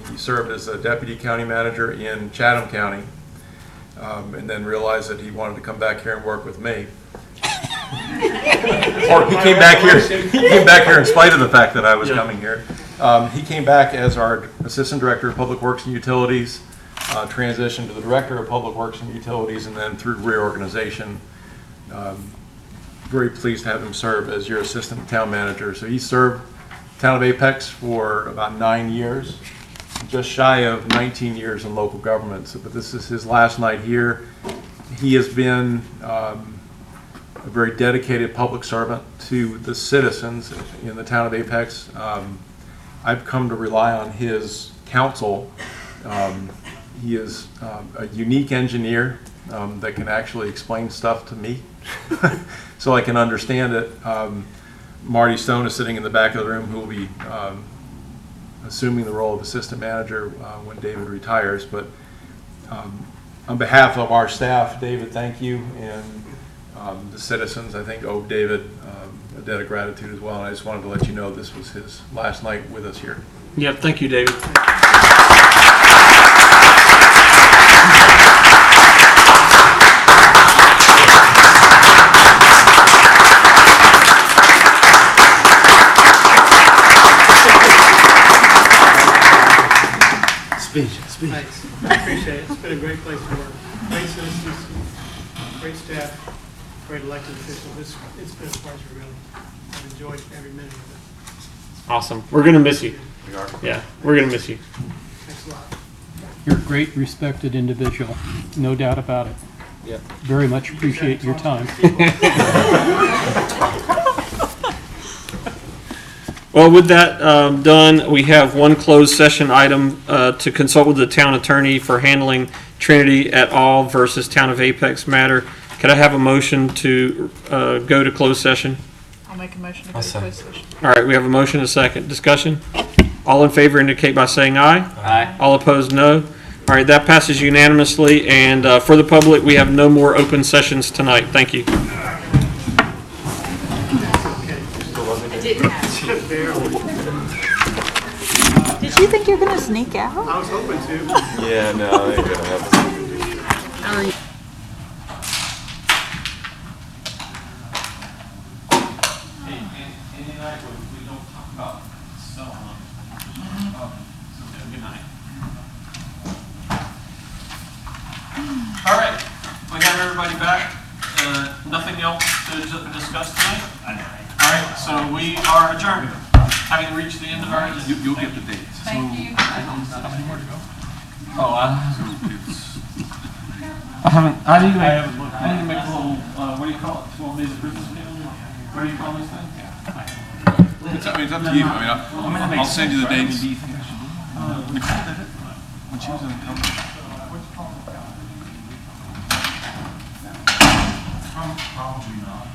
He served as a Deputy County Manager in Chatham County. And then realized that he wanted to come back here and work with me. Or he came back here in spite of the fact that I was coming here. He came back as our Assistant Director of Public Works and Utilities, transitioned to the Director of Public Works and Utilities, and then through reorganization, very pleased to have him serve as your Assistant Town Manager. So he served Town of Apex for about 9 years. Just shy of 19 years in local government, but this is his last night here. He has been a very dedicated public servant to the citizens in the town of Apex. I've come to rely on his counsel. He is a unique engineer that can actually explain stuff to me so I can understand it. Marty Stone is sitting in the back of the room, who will be assuming the role of assistant manager when David retires. But on behalf of our staff, David, thank you, and the citizens, I think, owe David a debt of gratitude as well. And I just wanted to let you know this was his last night with us here. Yep, thank you, David. Thanks. I appreciate it. It's been a great place to work. Great citizens, great staff, great elected officials. It's been a pleasure, really. I've enjoyed every minute of it. Awesome. We're going to miss you. We are. Yeah, we're going to miss you. Thanks a lot. You're a great, respected individual, no doubt about it. Yep. Very much appreciate your time. Well, with that done, we have one closed session item to consult with the town attorney for handling Trinity et al. Versus Town of Apex matter. Could I have a motion to go to closed session? I'll make a motion to go to closed session. All right, we have a motion and a second. Discussion? All in favor indicate by saying aye. Aye. All opposed, no. All right, that passes unanimously, and for the public, we have no more open sessions tonight. Thank you. I didn't have. Did you think you were gonna sneak out? I was hoping to. Yeah, no, I ain't gonna happen. How are you? All right, we got everybody back. Nothing else to discuss tonight? All right, so we are adjourned. Having reached the end of our agenda. You'll get the dates. Thank you. How many more to go? Oh, I haven't. I need to make a little. What do you call it? 12 days of Christmas meal. What do you call this thing? It's up to you. I'll send you the dates. When she was in the company. Probably not.